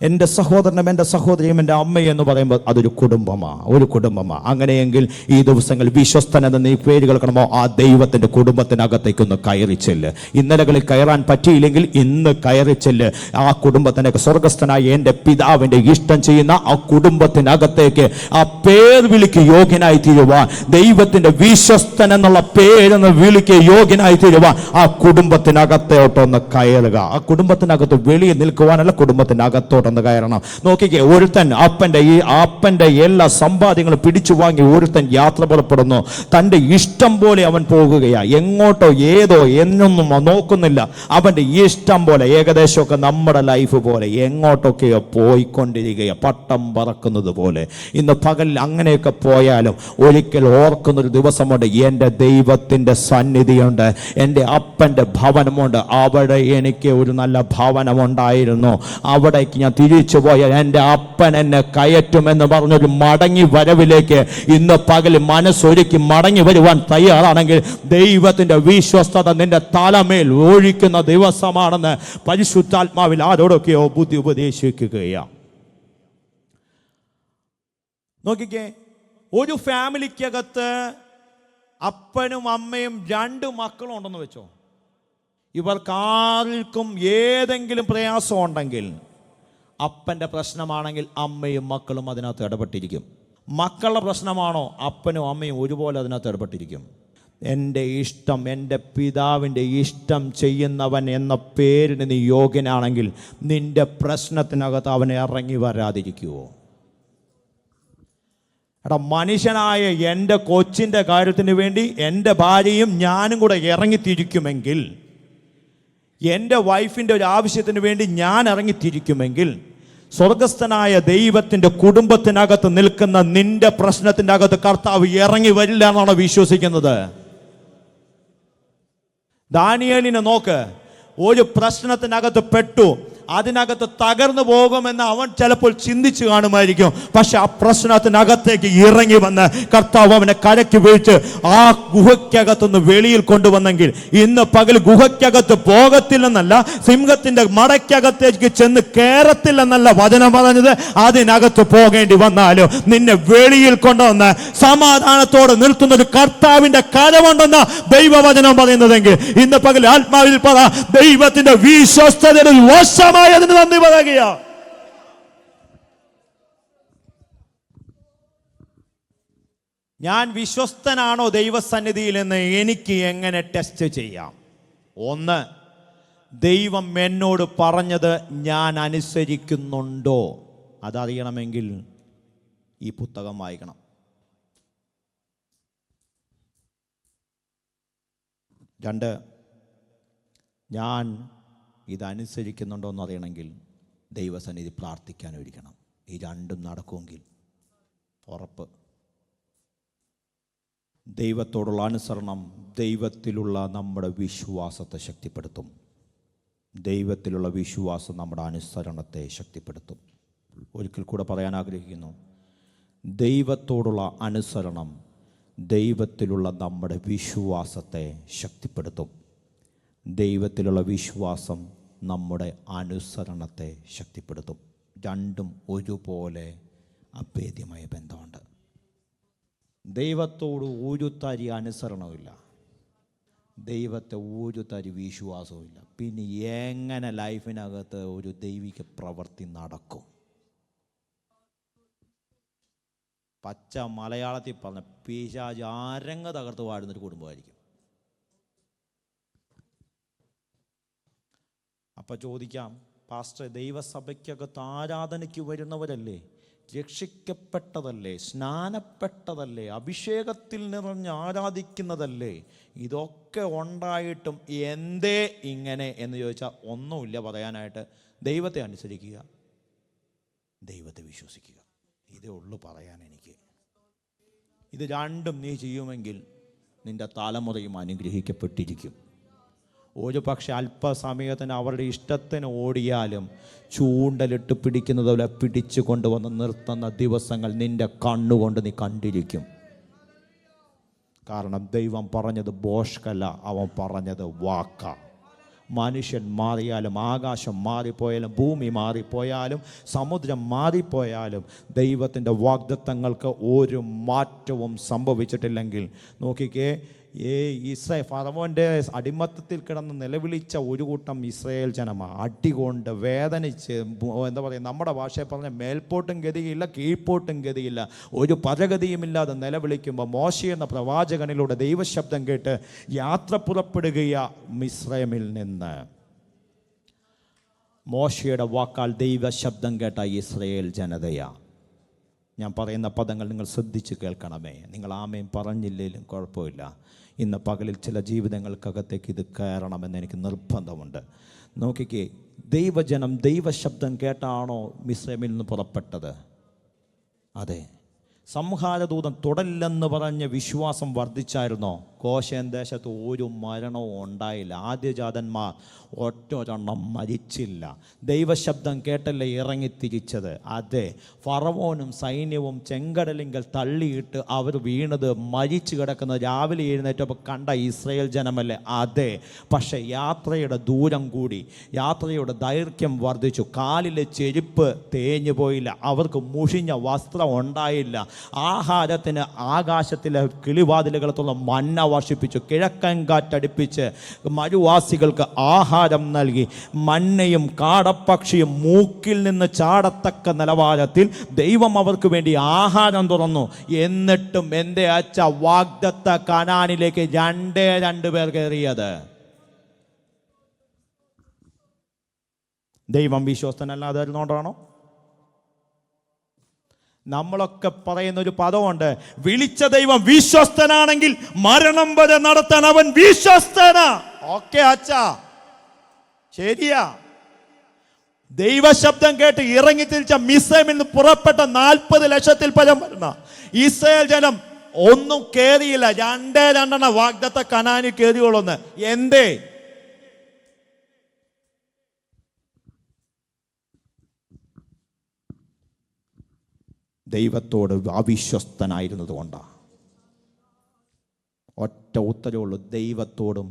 എൻ്റെ സഹോദരനും എൻ്റെ സഹോദരിയും എൻ്റെ അമ്മയും എന്ന് പറയുമ്പോൾ അതൊരു കുടുംബമാണ്. അങ്ങനെയെങ്കിൽ ഈ ദിവസങ്ങൾ വിശ്വസ്തൻ എന്ന നീ പേര് കേൾക്കണമോ, ആ ദൈവത്തിൻ്റെ കുടുംബത്തിനകത്തേക്കൊന്ന് കയറിച്ചെല്ല്. ഇന്നലകളിൽ കയറാൻ പറ്റിയില്ലെങ്കിൽ ഇന്ന് കയറിച്ചെല്ല്. ആ കുടുംബത്തിനൊക്കെ സ്വർഗസ്ഥനായ എൻ്റെ പിതാവിൻ്റെ ഇഷ്ടം ചെയ്യുന്ന ആ കുടുംബത്തിനകത്തേക്ക് ആ പേർ വിളിക്ക് യോഗ്യനായി തീരുവാൻ, ദൈവത്തിൻ്റെ വിശ്വസ്തൻ എന്നുള്ള പേരെന്ന് വിളിക്ക് യോഗ്യനായി തീരുവാൻ ആ കുടുംബത്തിനകത്തോട്ടൊന്ന് കയറുക. ആ കുടുംബത്തിനകത്ത് വെളി നിൽക്കുവാനല്ല, കുടുംബത്തിനകത്തോട്ടൊന്ന് കയറണം. നോക്കിക്കേ, ഒരുത്തൻ അപ്പന്റെ എല്ലാ സമ്പാദ്യങ്ങളും പിടിച്ചു വാങ്ങി ഒരുത്തൻ യാത്ര പുറപ്പെടുന്നു. തൻ്റെ ഇഷ്ടം പോലെ അവൻ പോകുകയാ. എങ്ങോട്ടോ ഏതോ എന്നൊന്നും നോക്കുന്നില്ല. അവൻ്റെ ഇഷ്ടം പോലെ, ഏകദേശമൊക്കെ നമ്മുടെ ലൈഫ് പോലെ എങ്ങോട്ടൊക്കെയോ പോയിക്കൊണ്ടിരിക്കുക, പട്ടം പറക്കുന്നത് പോലെ. ഇന്ന് പകൽ അങ്ങനെയൊക്കെ പോയാലും ഒരിക്കൽ ഓർക്കുന്നൊരു ദിവസമുണ്ട്, എൻ്റെ ദൈവത്തിൻ്റെ സന്നിധിയുണ്ട്, എൻ്റെ അപ്പൻ്റെ ഭവനമുണ്ട്. അവിടെ എനിക്ക് ഒരു നല്ല ഭവനമുണ്ട് ായിരുന്നു. അവിടേക്ക് ഞാൻ തിരിച്ചു പോയാൽ എൻ്റെ അപ്പൻ എന്നെ കയറ്റുമെന്ന് പറഞ്ഞൊരു മടങ്ങി വരവിലേക്ക് ഇന്ന് പകൽ മനസ്സൊരുക്കി മടങ്ങി വരുവാൻ തയ്യാറാണെങ്കിൽ ദൈവത്തിൻ്റെ വിശ്വസ്തത നിന്റെ തലമേൽ ഒഴിക്കുന്ന ദിവസമാണെന്ന് പരിശുദ്ധാത്മാവിൽ ആരോടൊക്കെയോ ബുദ്ധി ഉപദേശിക്കുകയാണ്. നോക്കിക്കേ, ഒരു ഫാമിലിക്കകത്ത് അപ്പനും അമ്മയും 2 മക്കളും ഉണ്ടെന്ന് വെച്ചോ. ഇവർക്കാർക്കും ഏതെങ്കിലും പ്രയാസം ഉണ്ടെങ്കിൽ, അപ്പൻ്റെ പ്രശ്നമാണെങ്കിൽ അമ്മയും മക്കളും അതിനകത്ത് ഇടപെട്ടിരിക്കും. മക്കളുടെ പ്രശ്നമാണോ, അപ്പനും അമ്മയും ഒരുപോലെ അതിനകത്ത് ഇടപെട്ടിരിക്കും. എൻ്റെ ഇഷ്ടം, എൻ്റെ പിതാവിൻ്റെ ഇഷ്ടം ചെയ്യുന്നവൻ എന്ന പേരിന് നീ യോഗ്യനാണെങ്കിൽ നിന്റെ പ്രശ്നത്തിനകത്ത് അവൻ ഇറങ്ങി വരാതിരിക്കുമോ? എടാ, മനുഷ്യനായ എൻ്റെ കൊച്ചിൻ്റെ കാര്യത്തിന് വേണ്ടി എൻ്റെ ഭാര്യയും ഞാനും കൂടെ ഇറങ്ങിത്തിരിക്കുമെങ്കിൽ, എൻ്റെ വൈഫിൻ്റെ ഒരു ആവശ്യത്തിന് വേണ്ടി ഞാൻ ഇറങ്ങിത്തിരിക്കുമെങ്കിൽ, സ്വർഗസ്ഥനായ ദൈവത്തിൻ്റെ കുടുംബത്തിനകത്ത് നിൽക്കുന്ന നിന്റെ പ്രശ്നത്തിൻ്റെ അകത്ത് കർത്താവ് ഇറങ്ങി വരില്ല എന്നാണ് വിശ്വസിക്കുന്നത്. ദാനിയേലിനെ നോക്ക്, ഒരു പ്രശ്നത്തിനകത്ത് പെട്ടു, അതിനകത്ത് തകർന്നു പോകുമെന്ന് അവൻ ചിലപ്പോൾ ചിന്തിച്ചു കാണുമായിരിക്കും. പക്ഷെ ആ പ്രശ്നത്തിനകത്തേക്ക് ഇറങ്ങി വന്ന് കർത്താവ് അവനെ കരയ്ക്ക് വീഴ്ച് ആ ഗുഹയ്ക്കകത്തുനിന്ന് വെളിയിൽ കൊണ്ടുവന്നെങ്കിൽ ഇന്ന് പകൽ ഗുഹയ്ക്കകത്ത് പോകത്തില്ലെന്നല്ല, സിംഹത്തിന്റെ മടയ്ക്കകത്തേക്ക് ചെന്ന് കയറത്തില്ലെന്നല്ല വചനം പറഞ്ഞത്. അതിനകത്ത് പോകേണ്ടി വന്നാലും നിന്നെ വെളിയിൽ കൊണ്ടുവന്ന് സമാധാനത്തോടെ നിർത്തുന്ന ഒരു കർത്താവിന്റെ കരമുണ്ടെന്ന ദൈവവചനം പറയുന്നതെങ്കിൽ ഇന്ന് പകൽ ആത്മാവിൽ പറ, ദൈവത്തിന്റെ വിശ്വസ്തതയുടെ വശം അതിന് നന്ദി പറയുക. ഞാൻ വിശ്വസ്തനാണോ ദൈവസന്നിധിയിൽ എന്ന് എനിക്ക് എങ്ങനെ ടെസ്റ്റ് ചെയ്യാം? 1, ദൈവം എന്നോട് പറഞ്ഞത് ഞാൻ അനുസരിക്കുന്നുണ്ടോ? അതറിയണമെങ്കിൽ ഈ പുസ്തകം വായിക്കണം. 2, ഞാൻ ഇതനുസരിക്കുന്നുണ്ടോ എന്ന് അറിയണമെങ്കിൽ ദൈവസന്നിധി പ്രാർത്ഥിക്കാൻ ഒഴിക്കണം. ഈ 2 നടക്കുമെങ്കിൽ ഉറപ്പ്. ദൈവത്തോടുള്ള അനുസരണം ദൈവത്തിലുള്ള നമ്മുടെ വിശ്വാസത്തെ ശക്തിപ്പെടുത്തും. ദൈവത്തിലുള്ള വിശ്വാസം നമ്മുടെ അനുസരണത്തെ ശക്തിപ്പെടുത്തും. ഒരിക്കൽ കൂടെ പറയാൻ ആഗ്രഹിക്കുന്നു, ദൈവത്തോടുള്ള അനുസരണം ദൈവത്തിലുള്ള നമ്മുടെ വിശ്വാസത്തെ ശക്തിപ്പെടുത്തും. ദൈവത്തിലുള്ള വിശ്വാസം നമ്മുടെ അനുസരണത്തെ ശക്തിപ്പെടുത്തും. രണ്ടും ഒരുപോലെ അഭേദ്യമായ ബന്ധമുണ്ട്. ദൈവത്തോട് ഒരു തരി അനുസരണവുമില്ല, ദൈവത്തെ ഒരു തരി വിശ്വാസവുമില്ല, പിന്നെ എങ്ങനെ ലൈഫിനകത്ത് ഒരു ദൈവിക പ്രവൃത്തി നടക്കും? പച്ച മലയാളത്തിൽ പറഞ്ഞ പിശാച് അരങ്ങ് തകർത്ത് വാഴുന്നൊരു കുടുംബമായിരിക്കും. അപ്പം ചോദിക്കാം, പാസ്റ്റർ, ദൈവസഭയ്ക്കകത്ത് ആരാധനയ്ക്ക് വരുന്നവരല്ലേ, രക്ഷിക്കപ്പെട്ടതല്ലേ, സ്നാനപ്പെട്ടതല്ലേ, അഭിഷേകത്തിൽ നിറഞ്ഞ് ആരാധിക്കുന്നതല്ലേ, ഇതൊക്കെ ഉണ്ടായിട്ടും എന്തേ ഇങ്ങനെ എന്ന് ചോദിച്ചാൽ ഒന്നുമില്ല പറയാനായിട്ട്. ദൈവത്തെ അനുസരിക്കുക, ദൈവത്തെ വിശ്വസിക്കുക, ഇതേ ഉള്ളൂ പറയാൻ എനിക്ക്. ഇത് രണ്ടും നീ ചെയ്യുമെങ്കിൽ നിൻ്റെ തലമുറയും അനുഗ്രഹിക്കപ്പെട്ടിരിക്കും. ഒരു പക്ഷെ അല്പസമയത്തിന് അവരുടെ ഇഷ്ടത്തിന് ഓടിയാലും ചൂണ്ടലിട്ട് പിടിക്കുന്നത് പോലെ പിടിച്ചു കൊണ്ടുവന്ന് നിർത്തുന്ന ദിവസങ്ങൾ നിൻ്റെ കണ്ണുകൊണ്ട് നീ കണ്ടിരിക്കും. കാരണം ദൈവം പറഞ്ഞത് ബോഷ്കല്ല, അവൻ പറഞ്ഞത് വാക്ക. മനുഷ്യൻ മാറിയാലും, ആകാശം മാറിപ്പോയാലും, ഭൂമി മാറിപ്പോയാലും, സമുദ്രം മാറിപ്പോയാലും ദൈവത്തിൻ്റെ വാഗ്ദത്തങ്ങൾക്ക് ഒരു മാറ്റവും സംഭവിച്ചിട്ടില്ലെങ്കിൽ, നോക്കിക്കേ, ഫറവോൻ്റെ അടിമത്തത്തിൽ കിടന്ന് നിലവിളിച്ച ഒരു കൂട്ടം ഇസ്രായേൽ ജനമാണ് അടികൊണ്ട് വേദനിച്ച്, എന്താ പറയുക, നമ്മുടെ ഭാഷയിൽ പറഞ്ഞ മേൽപോട്ടും ഗതിയില്ല, കീഴ്പോട്ടും ഗതിയില്ല, ഒരു പരഗതിയുമില്ലാതെ നിലവിളിക്കുമ്പോൾ മോശെ എന്ന പ്രവാചകനിലൂടെ ദൈവശബ്ദം കേട്ട് യാത്ര പുറപ്പെടുകയാ മിസ്രൈമിൽ നിന്ന്. മോശയുടെ വാക്കാൽ ദൈവശബ്ദം കേട്ട ഇസ്രായേൽ ജനതയാ. ഞാൻ പറയുന്ന പദങ്ങൾ നിങ്ങൾ ശ്രദ്ധിച്ച് കേൾക്കണമേ. നിങ്ങൾ ആമേൻ പറഞ്ഞില്ലെങ്കിലും കുഴപ്പമില്ല. ഇന്ന് പകലിൽ ചില ജീവിതങ്ങൾക്കകത്തേക്ക് ഇത് കയറണമെന്ന് എനിക്ക് നിർബന്ധമുണ്ട്. നോക്കിക്കേ, ദൈവജനം ദൈവശബ്ദം കേട്ടാണോ മിസ്രൈമിൽ നിന്ന് പുറപ്പെട്ടത്? അതെ. സംഹാരദൂതൻ തുടരില്ലെന്ന് പറഞ്ഞ് വിശ്വാസം വർദ്ധിച്ചായിരുന്നോ? ഗോശേൻ ദേശത്ത് ഒരു മരണവും ഉണ്ടായില്ല. ആദ്യജാതന്മാർ ഒറ്റൊരെണ്ണം മരിച്ചില്ല. ദൈവശബ്ദം കേട്ടല്ലേ ഇറങ്ങിത്തിരിച്ചത്? അതെ. ഫറവോനും സൈന്യവും ചെങ്കടലിങ്കൽ തള്ളിയിട്ട് അവർ വീണത്, മരിച്ചു കിടക്കുന്നത് രാവിലെ എഴുന്നേറ്റപ്പോൾ കണ്ട ഇസ്രായേൽ ജനമല്ലേ? അതെ. പക്ഷേ യാത്രയുടെ ദൂരം കൂടി, യാത്രയുടെ ദൈർഘ്യം വർദ്ധിച്ചു. കാലിലെ ചെരുപ്പ് തേഞ്ഞു പോയില്ല, അവർക്ക് മുഷിഞ്ഞ വസ്ത്രം ഉണ്ടായില്ല. ആഹാരത്തിന് ആകാശത്തിലെ കിളിവാതിലുകളത്തുള്ള മന്ന വർഷിപ്പിച്ചു, കിഴക്കൻ കാറ്റടിപ്പിച്ച് മരുവാസികൾക്ക് ആഹാരം നൽകി. മന്നയും കാടപ്പക്ഷിയും മൂക്കിൽ നിന്ന് ചാടത്തക്ക നിലവാരത്തിൽ ദൈവം അവർക്ക് വേണ്ടി ആഹാരം തുറന്നു. എന്നിട്ടും എൻ്റെ അച്ഛ വാഗ്ദത്ത കനാനിലേക്ക് രണ്ടേ പേർ കയറിയത്. ദൈവം വിശ്വസ്തനല്ലാതായിരുന്നോണ്ടാണോ? നമ്മളൊക്കെ പറയുന്ന ഒരു പദമുണ്ട്, വിളിച്ച ദൈവം വിശ്വസ്തനാണെങ്കിൽ മരണം വരെ നടത്താൻ അവൻ വിശ്വസ്തനാ. ഓക്കെ അച്ഛാ, ശരിയാ. ദൈവശബ്ദം കേട്ട് ഇറങ്ങിത്തിരിച്ച മിസ്രൈമിൽ നിന്ന് പുറപ്പെട്ട 40 ലക്ഷത്തിൽ പരം വരുന്ന ഇസ്രായേൽ ജനം ഒന്നും കേറിയില്ല. രണ്ടെണ്ണം വാഗ്ദത്ത കനാനിൽ കേറിയോളൊന്ന്. എന്തേ? ദൈവത്തോട് അവിശ്വസ്തനായിരുന്നത് കൊണ്ടാണ്. ഒറ്റ ഉത്തരവുള്ളൂ, ദൈവത്തോടും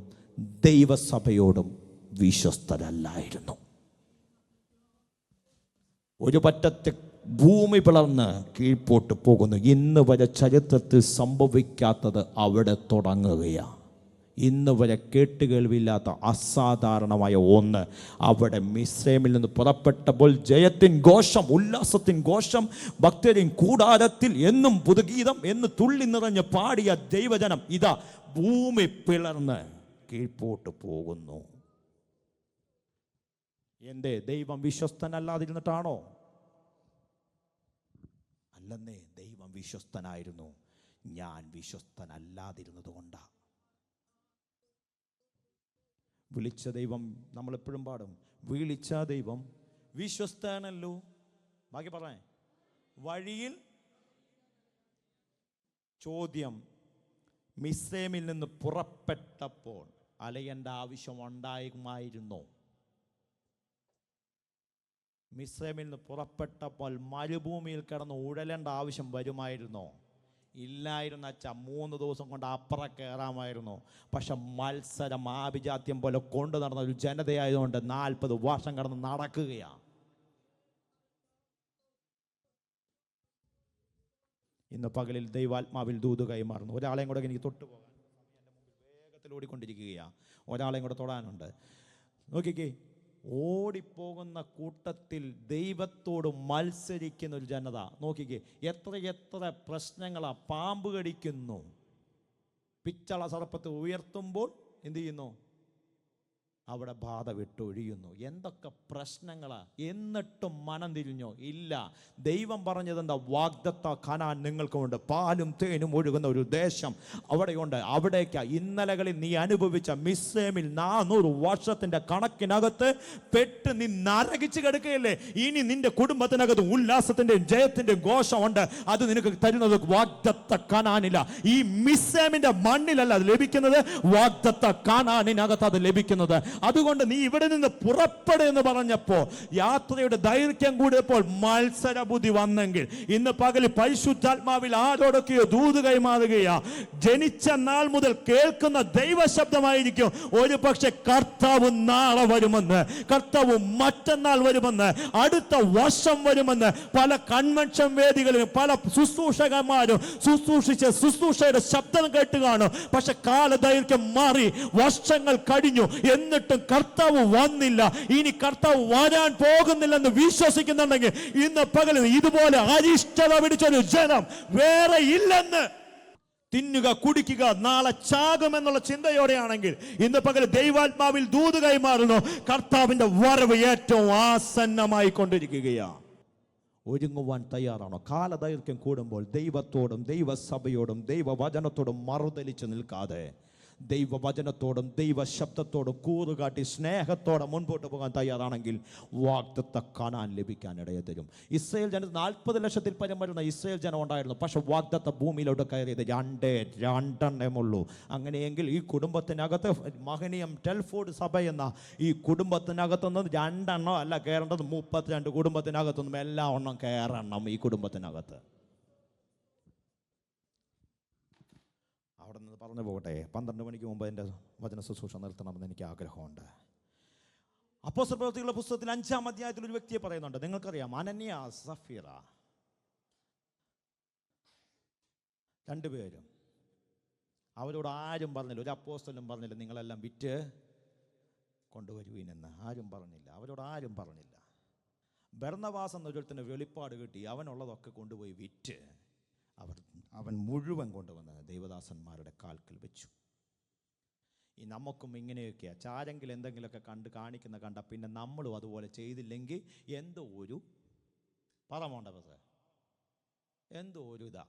ദൈവസഭയോടും വിശ്വസ്തരല്ലായിരുന്നു. ഒരു പറ്റത്തെ ഭൂമി പിളർന്ന് കീഴ്പോട്ട് പോകുന്നു. ഇന്ന് വരെ ചരിത്രത്തിൽ സംഭവിക്കാത്തത് അവിടെ തുടങ്ങുകയാണ്. ഇന്ന് വരെ കേട്ടുകേൾവില്ലാത്ത അസാധാരണമായ ഒന്ന് അവിടെ മിസ്രൈമിൽ നിന്ന് പുറപ്പെട്ടപ്പോൾ ജയത്തിൻ ഘോഷം, ഉല്ലാസത്തിൻ ഘോഷം, ഭക്തരിൻ കൂടാരത്തിൽ എന്നും പുതുഗീതം എന്ന് തുള്ളി നിറഞ്ഞ് പാടിയ ദൈവജനം ഇതാ ഭൂമി പിളർന്ന് കീഴ്പോട്ട് പോകുന്നു. എന്തേ? ദൈവം വിശ്വസ്തനല്ലാതിരുന്നിട്ടാണോ? അല്ലെന്നേ, ദൈവം വിശ്വസ്തനായിരുന്നു. ഞാൻ വിശ്വസ്തനല്ലാതിരുന്നത് കൊണ്ടാണ്. വിളിച്ച ദൈവം, നമ്മളെപ്പോഴും പാടും, വിളിച്ച ദൈവം വിശ്വസ്തനല്ലോ. ബാക്കി പറഞ്ഞേ, വഴിയിൽ. ചോദ്യം, മിസ്രൈമിൽ നിന്ന് പുറപ്പെട്ടപ്പോൾ അലയേണ്ട ആവശ്യം ഉണ്ടായിരുന്നോ? മിസ്രൈമിൽ നിന്ന് പുറപ്പെട്ടപ്പോൾ മരുഭൂമിയിൽ കിടന്ന് ഉഴലേണ്ട ആവശ്യം വരുമായിരുന്നോ? ഇല്ലായിരുന്നു അച്ഛ, 3 ദിവസം കൊണ്ട് അപ്പുറം കയറാമായിരുന്നു. പക്ഷെ മത്സരം ആഭിജാത്യം പോലെ കൊണ്ടു നടന്ന ഒരു ജനതയായതുകൊണ്ട് 40 വർഷം കടന്ന് നടക്കുകയാണ്. ഇന്ന് പകലിൽ ദൈവാത്മാവിൽ ദൂത് കൈമാറുന്നു. ഒരാളെയും കൂടെ എനിക്ക് തൊട്ടു പോകാൻ വേഗത്തിൽ ഓടിക്കൊണ്ടിരിക്കുകയാണ്. ഒരാളെയും കൂടെ തൊടാനുണ്ട്. നോക്കിക്കേ, ഓടിപ്പോകുന്ന കൂട്ടത്തിൽ ദൈവത്തോട് മത്സരിക്കുന്ന ഒരു ജനത. നോക്കിക്കേ, എത്ര പ്രശ്നങ്ങളാ. പാമ്പ് കടിക്കുന്നു, പിച്ചള സർപ്പത്തെ ഉയർത്തുമ്പോൾ എന്ത് ചെയ്യുന്നു? അവിടെ ബാധ വിട്ടൊഴിയുന്നു. എന്തൊക്കെ പ്രശ്നങ്ങളാ. എന്നിട്ടും മനം തിരിഞ്ഞോ? ഇല്ല. ദൈവം പറഞ്ഞതെന്താ? വാഗ്ദത്ത കനാൻ നിങ്ങൾക്കുണ്ട്, പാലും തേനും ഒഴുകുന്ന ഒരു ദേശം അവിടെയുണ്ട്. അവിടേക്ക് ഇന്നലകളിൽ നീ അനുഭവിച്ച മിസ്രൈമിൽ 400 വർഷത്തിന്റെ കണക്കിനകത്ത് പെട്ട് നീ നരകിച്ച് കിടക്കുകയല്ലേ. ഇനി നിന്റെ കുടുംബത്തിനകത്ത് ഉല്ലാസത്തിന്റെയും ജയത്തിന്റെയും ഘോഷമുണ്ട്. അത് നിനക്ക് തരുന്നത് വാഗ്ദത്ത കനാനില്ല. ഈ മിസ്രൈമിന്റെ മണ്ണിലല്ല അത് ലഭിക്കുന്നത്, വാഗ്ദത്ത കനാനിനകത്ത് അത് ലഭിക്കുന്നത്. അതുകൊണ്ട് നീ ഇവിടെ നിന്ന് പുറപ്പെടുമെന്ന് പറഞ്ഞപ്പോൾ, യാത്രയുടെ ദൈർഘ്യം കൂടിയപ്പോൾ മത്സരബുദ്ധി വന്നെങ്കിൽ ഇന്ന് പകൽ പരിശുദ്ധാത്മാവിൽ ആരോടൊക്കെയോ ദൂത് കൈമാറുകയാ. ജനിച്ച നാൾ മുതൽ കേൾക്കുന്ന ദൈവശബ്ദമായിരിക്കും. ഒരു പക്ഷെ കർത്താവ് നാളെ വരുമെന്ന്, കർത്താവ് മറ്റന്നാൾ വരുമെന്ന്, അടുത്ത വർഷം വരുമെന്ന് പല കൺവെൻഷൻ വേദികളിലും പല ശുശ്രൂഷകന്മാരും ശുശ്രൂഷയുടെ ശബ്ദം കേട്ട് കാണും. പക്ഷെ കാലദൈർഘ്യം മാറി, വർഷങ്ങൾ കഴിഞ്ഞു, എന്നിട്ട് കർത്താവ് വന്നില്ല. ഇനി കർത്താവ് വരാൻ പോകുന്നില്ലെന്ന് വിശ്വസിക്കുന്നുണ്ടെങ്കിൽ ഇന്ന് പകൽ ഇതുപോലെ അരിഷ്ടത പിടിച്ചൊരു ജനം വേറെ ഇല്ലെന്ന്. തിന്നുക, കുടിക്കുക, നാളെ ചാകുമെന്നുള്ള ചിന്തയോടെയാണെങ്കിൽ ഇന്ന് പകൽ ദൈവാത്മാവിൽ ദൂത് കൈമാറുന്നു. കർത്താവിന്റെ വരവ് ഏറ്റവും ആസന്നമായി കൊണ്ടിരിക്കുകയാണ്. ഒരുങ്ങുവാൻ തയ്യാറാണോ? കാലദൈർഘ്യം കൂടുമ്പോൾ ദൈവത്തോടും ദൈവസഭയോടും ദൈവവചനത്തോടും മറുതലിച്ച് നിൽക്കാതെ ദൈവവചനത്തോടും ദൈവശബ്ദത്തോടും കൂറുകാട്ടി സ്നേഹത്തോടെ മുൻപോട്ട് പോകാൻ തയ്യാറാണെങ്കിൽ വാഗ്ദത്ത കനാൻ ലഭിക്കാൻ ഇടയെ തരും. ഇസ്രായേൽ ജന 40 ലക്ഷത്തിൽ പരം വരുന്ന ഇസ്രായേൽ ജനം ഉണ്ടായിരുന്നു. പക്ഷെ വാഗ്ദത്ത ഭൂമിയിലോട്ട് കയറിയത് 2 അങ്ങനെയെങ്കിൽ ഈ കുടുംബത്തിനകത്ത് മഹനീയം ടെൽഫോർഡ് സഭ എന്ന ഈ കുടുംബത്തിനകത്തുനിന്ന് 2 അല്ല കയറേണ്ടത്, 32 കുടുംബത്തിനകത്തൊന്നും എല്ലാ എണ്ണം കയറണം. ഈ കുടുംബത്തിനകത്ത് അവിടെ നിന്ന് പറഞ്ഞു പോകട്ടെ. 12 മണിക്ക് മുമ്പ് എൻ്റെ വചന ശുശ്രൂഷ നിർത്തണമെന്ന് എനിക്ക് ആഗ്രഹമുണ്ട്. അപ്പോസ്തല പ്രവൃത്തികളുടെ പുസ്തകത്തിൽ 5-ാം അധ്യായത്തിൽ ഒരു വ്യക്തിയെ പറയുന്നുണ്ട്. നിങ്ങൾക്കറിയാം, അനന്യ സഫീറ, 2 പേരും. അവരോട് ആരും പറഞ്ഞില്ല, ഒരു അപ്പോസ്തലനും പറഞ്ഞില്ല നിങ്ങളെല്ലാം വിറ്റ് കൊണ്ടുവരുവീനെന്ന്. ആരും പറഞ്ഞില്ല, അവരോട് ആരും പറഞ്ഞില്ല. ബർന്നബാസ് എന്നൊരുത്തന് വെളിപ്പാട് കിട്ടി. അവനുള്ളതൊക്കെ കൊണ്ടുപോയി വിറ്റ് അവൻ മുഴുവൻ കൊണ്ടുവന്ന് ദൈവദാസന്മാരുടെ കാൽക്കൽ വെച്ചു. ഈ നമുക്കും ഇങ്ങനെയൊക്കെയാണ്. ചാരെങ്കിൽ എന്തെങ്കിലുമൊക്കെ കാണിക്കുന്ന കണ്ട പിന്നെ നമ്മളും അതുപോലെ ചെയ്തില്ലെങ്കിൽ എന്തോ ഒരു പറമോണ്ടത്, എന്തോ ഒരു ഇതാ.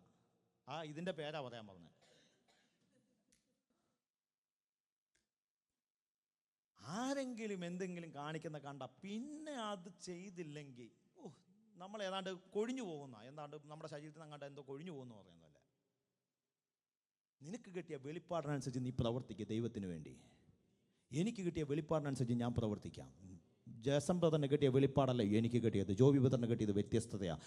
ഇതിൻ്റെ പേരാ പറയാൻ പറഞ്ഞത്. ആരെങ്കിലും എന്തെങ്കിലും കാണിക്കുന്ന കണ്ട പിന്നെ അത് ചെയ്തില്ലെങ്കിൽ നമ്മൾ ഏതാണ്ട് കൊഴിഞ്ഞു പോകുന്ന, ഏതാണ്ട് നമ്മുടെ ശരീരത്തിൽ നിന്ന് അങ്ങോട്ട് എന്തോ കൊഴിഞ്ഞു പോകുന്നു പറയുന്നതല്ല. നിനക്ക് കിട്ടിയ വെളിപ്പാടിനനുസരിച്ച് നീ പ്രവർത്തിക്കുക ദൈവത്തിന് വേണ്ടി. എനിക്ക് കിട്ടിയ വെളിപ്പാടിനനുസരിച്ച് ഞാൻ പ്രവർത്തിക്കാം. ജേസൻ ബ്രദറിന് കിട്ടിയ വെളിപ്പാടല്ല എനിക്ക് കിട്ടിയത്, ജോബി ബ്രദറിന് കിട്ടിയത് വ്യത്യസ്തതയാണ്.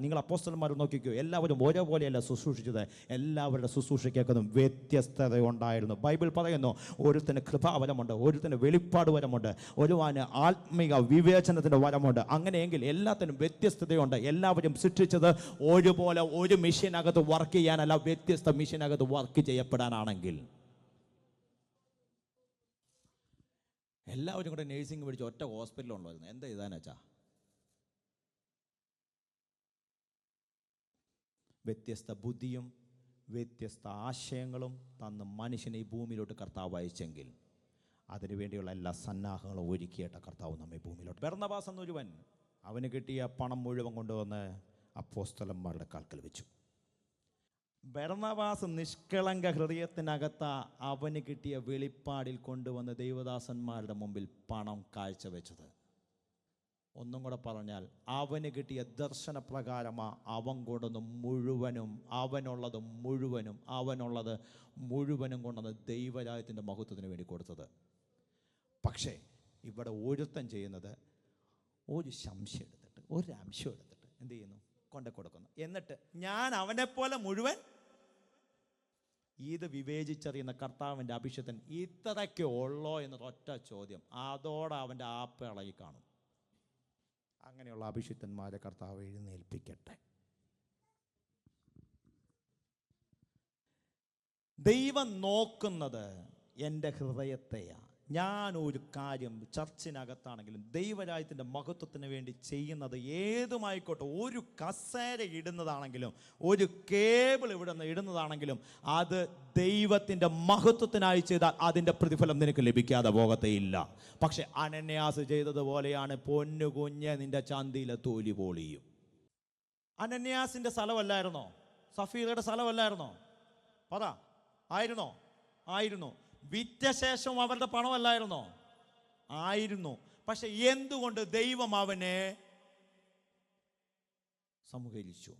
നിങ്ങൾ അപ്പോസ്തലന്മാർ നോക്കിക്കോ, എല്ലാവരും ഒരേപോലെയല്ല ശുശ്രൂഷിച്ചത്. എല്ലാവരുടെ ശുശ്രൂഷയ്ക്കൊക്കെ വ്യത്യസ്തത ഉണ്ടായിരുന്നു. ബൈബിൾ പറയുന്നു, ഒരുത്തിന് കൃപാവരമുണ്ട്, ഒരുത്തിന് വെളിപ്പാട് വരമുണ്ട്, ഒരുവാന് ആത്മീക വിവേചനത്തിൻ്റെ വരമുണ്ട്. അങ്ങനെയെങ്കിൽ എല്ലാത്തിനും വ്യത്യസ്തതയുണ്ട്. എല്ലാവരും സൃഷ്ടിച്ചത് ഒരുപോലെ ഒരു മെഷീനകത്ത് വർക്ക് ചെയ്യാനല്ല, വ്യത്യസ്ത മെഷീനകത്ത് വർക്ക് ചെയ്യപ്പെടാനാണെങ്കിൽ. എല്ലാവരും കൂടെ നേഴ്സിംഗ് പഠിച്ച് ഒറ്റ ഹോസ്പിറ്റലുണ്ടായിരുന്നു. എന്താ ചെയ്താന്ന് വെച്ചാൽ വ്യത്യസ്ത ബുദ്ധിയും വ്യത്യസ്ത ആശയങ്ങളും തന്ന് മനുഷ്യനെ ഈ ഭൂമിയിലോട്ട് കർത്താവ് അയച്ചെങ്കിൽ അതിനുവേണ്ടിയുള്ള എല്ലാ സന്നാഹങ്ങളും ഒരുക്കിയിട്ട കർത്താവ് നമ്മെ ഭൂമിയിലോട്ട്. ബർന്നബാസ് എന്നൊരുവൻ അവന് കിട്ടിയ പണം മുഴുവൻ കൊണ്ടുവന്ന് അപ്പോസ്തലന്മാരുടെ കാൽക്കൽ വെച്ചു. ബർന്നബാസ് നിഷ്കളങ്ക ഹൃദയത്തിനകത്ത അവന് കിട്ടിയ വെളിപ്പാടിൽ കൊണ്ടുവന്ന് ദൈവദാസന്മാരുടെ മുമ്പിൽ പണം കാഴ്ചവെച്ചത്. ഒന്നും കൂടെ പറഞ്ഞാൽ, അവന് കിട്ടിയ ദർശനപ്രകാരമാ അവൻ കൊണ്ടുവന്ന് മുഴുവനും, അവനുള്ളത് മുഴുവനും കൊണ്ടുവന്ന് ദൈവരാജ്യത്തിൻ്റെ മഹത്വത്തിന് വേണ്ടി കൊടുത്തത്. പക്ഷേ ഇവിടെ ഒരുത്തൻ ചെയ്യുന്നത്, ഒരു സംശയം എടുത്തിട്ട്, ഒരു അംശം എടുത്തിട്ട് എന്ത് ചെയ്യുന്നു? കൊണ്ട് കൊടുക്കുന്നു. എന്നിട്ട് ഞാൻ അവനെപ്പോലെ മുഴുവൻ ഇത് വിവേചിച്ചറിയുന്ന കർത്താവിൻ്റെ അഭിഷേകൻ ഇത്രയ്ക്ക് ഉള്ളോ എന്നൊരു ഒറ്റ ചോദ്യം, അതോടെ അവൻ്റെ ആപ്പ് ഇളകി കാണും. അങ്ങനെയുള്ള അഭിഷിക്തന്മാരെ കർത്താവ് എഴുന്നേൽപ്പിക്കട്ടെ. ദൈവം നോക്കുന്നത് എൻ്റെ ഹൃദയത്തെയാണ്. ഞാനൊരു കാര്യം ചർച്ചിനകത്താണെങ്കിലും ദൈവരാജ്യത്തിൻ്റെ മഹത്വത്തിന് വേണ്ടി ചെയ്യുന്നത് ഏതുമായിക്കോട്ടെ, ഒരു കസേര ഇടുന്നതാണെങ്കിലും ഒരു കേബിൾ ഇവിടെ നിന്ന് ഇടുന്നതാണെങ്കിലും അത് ദൈവത്തിൻ്റെ മഹത്വത്തിനായി ചെയ്താൽ അതിൻ്റെ പ്രതിഫലം നിനക്ക് ലഭിക്കാതെ പോകത്തേയില്ല. പക്ഷെ അനന്യാസ് ചെയ്തതുപോലെയാണ്, പൊന്നു കുഞ്ഞ് നിന്റെ ചന്തിയിലെ തോലി പൊളിയും. അനന്യാസിൻ്റെ സ്ഥലമല്ലായിരുന്നോ? സഫീറയുടെ സ്ഥലമല്ലായിരുന്നോ? പറ, ആയിരുന്നോ? ആയിരുന്നു. വിറ്റ ശേഷം അവരുടെ പണമല്ലായിരുന്നോ? ആയിരുന്നു. പക്ഷെ എന്തുകൊണ്ട് ദൈവം അവനെ സംഹരിച്ചു?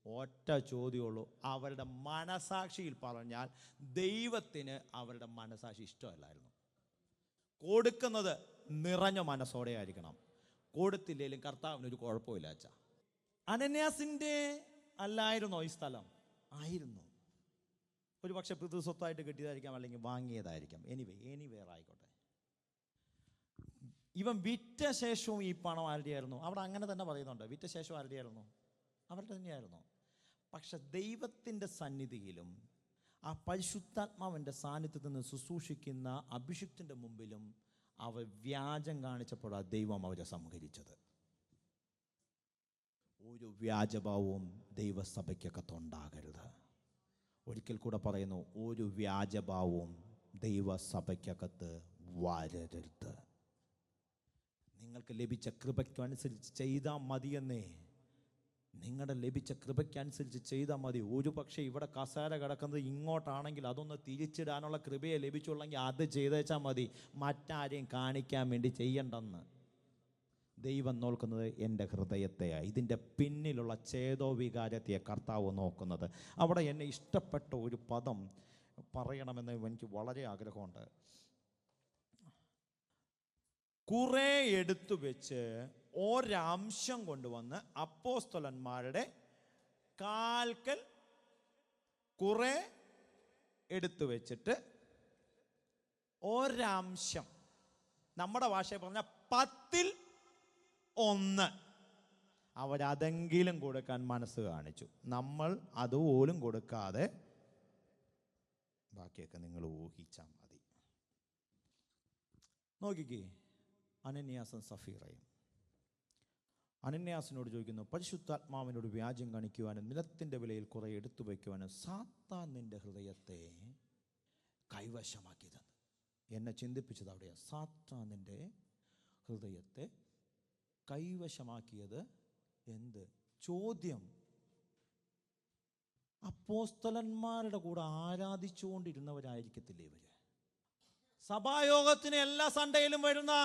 ഒറ്റ ചോദ്യമുള്ളൂ. അവരുടെ മനസാക്ഷിയിൽ പറഞ്ഞാൽ ദൈവത്തിന് അവരുടെ മനസാക്ഷി ഇഷ്ടമല്ലായിരുന്നു. കൊടുക്കുന്നത് നിറഞ്ഞ മനസ്സോടെ ആയിരിക്കണം. കൊടുത്തില്ലെങ്കിലും കർത്താവിനൊരു കുഴപ്പമില്ല. അച്ഛാ, അനന്യാസിൻ്റെ അല്ലായിരുന്നോ ഈ സ്ഥലം? ആയിരുന്നു. ഒരു പക്ഷെ പിതൃസ്വത്തായിട്ട് കിട്ടിയതായിരിക്കാം, അല്ലെങ്കിൽ വാങ്ങിയതായിരിക്കാം. എനിവേർ ആയിക്കോട്ടെ. ഇവൻ വിറ്റ ശേഷവും ഈ പണം ആരുടെയായിരുന്നു? അവിടെ അങ്ങനെ തന്നെ പറയുന്നുണ്ട്. വിറ്റ ശേഷം ആരുടെയായിരുന്നു? അവരുടെ തന്നെയായിരുന്നു. പക്ഷെ ദൈവത്തിൻ്റെ സന്നിധിയിലും ആ പരിശുദ്ധാത്മാവിൻ്റെ സാന്നിധ്യത്തിൽ നിന്ന് ശുശ്രൂഷിക്കുന്ന അഭിഷിക്തൻ്റെ മുമ്പിലും അവർ വ്യാജം കാണിച്ചപ്പോഴാണ് ദൈവം അവരെ സംഹരിച്ചത്. ഒരു വ്യാജഭാവവും ദൈവസഭയ്ക്കകത്തുണ്ടാകരുത്. ഒരിക്കൽ കൂടെ പറയുന്നു, ഒരു വ്യാജഭാവവും ദൈവസഭയ്ക്കകത്ത് വരരുത്. നിങ്ങൾക്ക് ലഭിച്ച കൃപയ്ക്കനുസരിച്ച് ചെയ്താൽ മതിയെന്നേ. നിങ്ങളുടെ ലഭിച്ച കൃപയ്ക്കനുസരിച്ച് ചെയ്താൽ മതി. ഒരു പക്ഷേ ഇവിടെ കസേര കിടക്കുന്നത് ഇങ്ങോട്ടാണെങ്കിൽ അതൊന്ന് തിരിച്ചിടാനുള്ള കൃപയെ ലഭിച്ചുള്ളെങ്കിൽ അത് ചെയ്തേച്ചാൽ മതി. മറ്റാരെയും കാണിക്കാൻ വേണ്ടി ചെയ്യണ്ടെന്ന്. ദൈവം നോക്കുന്നത് എൻ്റെ ഹൃദയത്തെയാണ്. ഇതിൻ്റെ പിന്നിലുള്ള ചേതോവികാരത്തെയാണ് കർത്താവ് നോക്കുന്നത്. അവിടെ എന്നെ ഇഷ്ടപ്പെട്ട ഒരു പദം പറയണമെന്ന് എനിക്ക് വളരെ ആഗ്രഹമുണ്ട്. കുറേ എടുത്തു വെച്ച് ഒരംശം കൊണ്ടുവന്ന് അപ്പോസ്തലന്മാരുടെ കാൽക്കൽ കുറേ എടുത്തു വെച്ചിട്ട് ഒരംശം, നമ്മുടെ ഭാഷയിൽ പറഞ്ഞ 10-ൽ 1 അവരതെങ്കിലും കൊടുക്കാൻ മനസ്സ് കാണിച്ചു. നമ്മൾ അതുപോലും കൊടുക്കാതെ ബാക്കിയൊക്കെ നിങ്ങൾ ഊഹിച്ചാൽ മതി. നോക്കിക്കേ, അനന്യാസും സഫീറയും. അനന്യാസിനോട് ചോദിക്കുന്നു, പരിശുദ്ധാത്മാവിനോട് വ്യാജം കാണിക്കുവാനും നിലത്തിൻ്റെ വിലയിൽ കുറെ എടുത്തു വയ്ക്കുവാനും സാത്താൻ നിന്റെ ഹൃദയത്തെ കൈവശമാക്കിയത്. എന്നെ ചിന്തിപ്പിച്ചത് അവിടെയാണ്. സാത്താൻ നിന്റെ ഹൃദയത്തെ കൈവശമാക്കിയത് എന്ത്? ചോദ്യം. അപ്പോസ്തലന്മാരുടെ കൂടെ ആരാധിച്ചുകൊണ്ടിരുന്നവരായിരിക്കത്തില്ലേ ഇവര്? സഭായോഗത്തിന് എല്ലാ സൺഡേയിലും വരുന്ന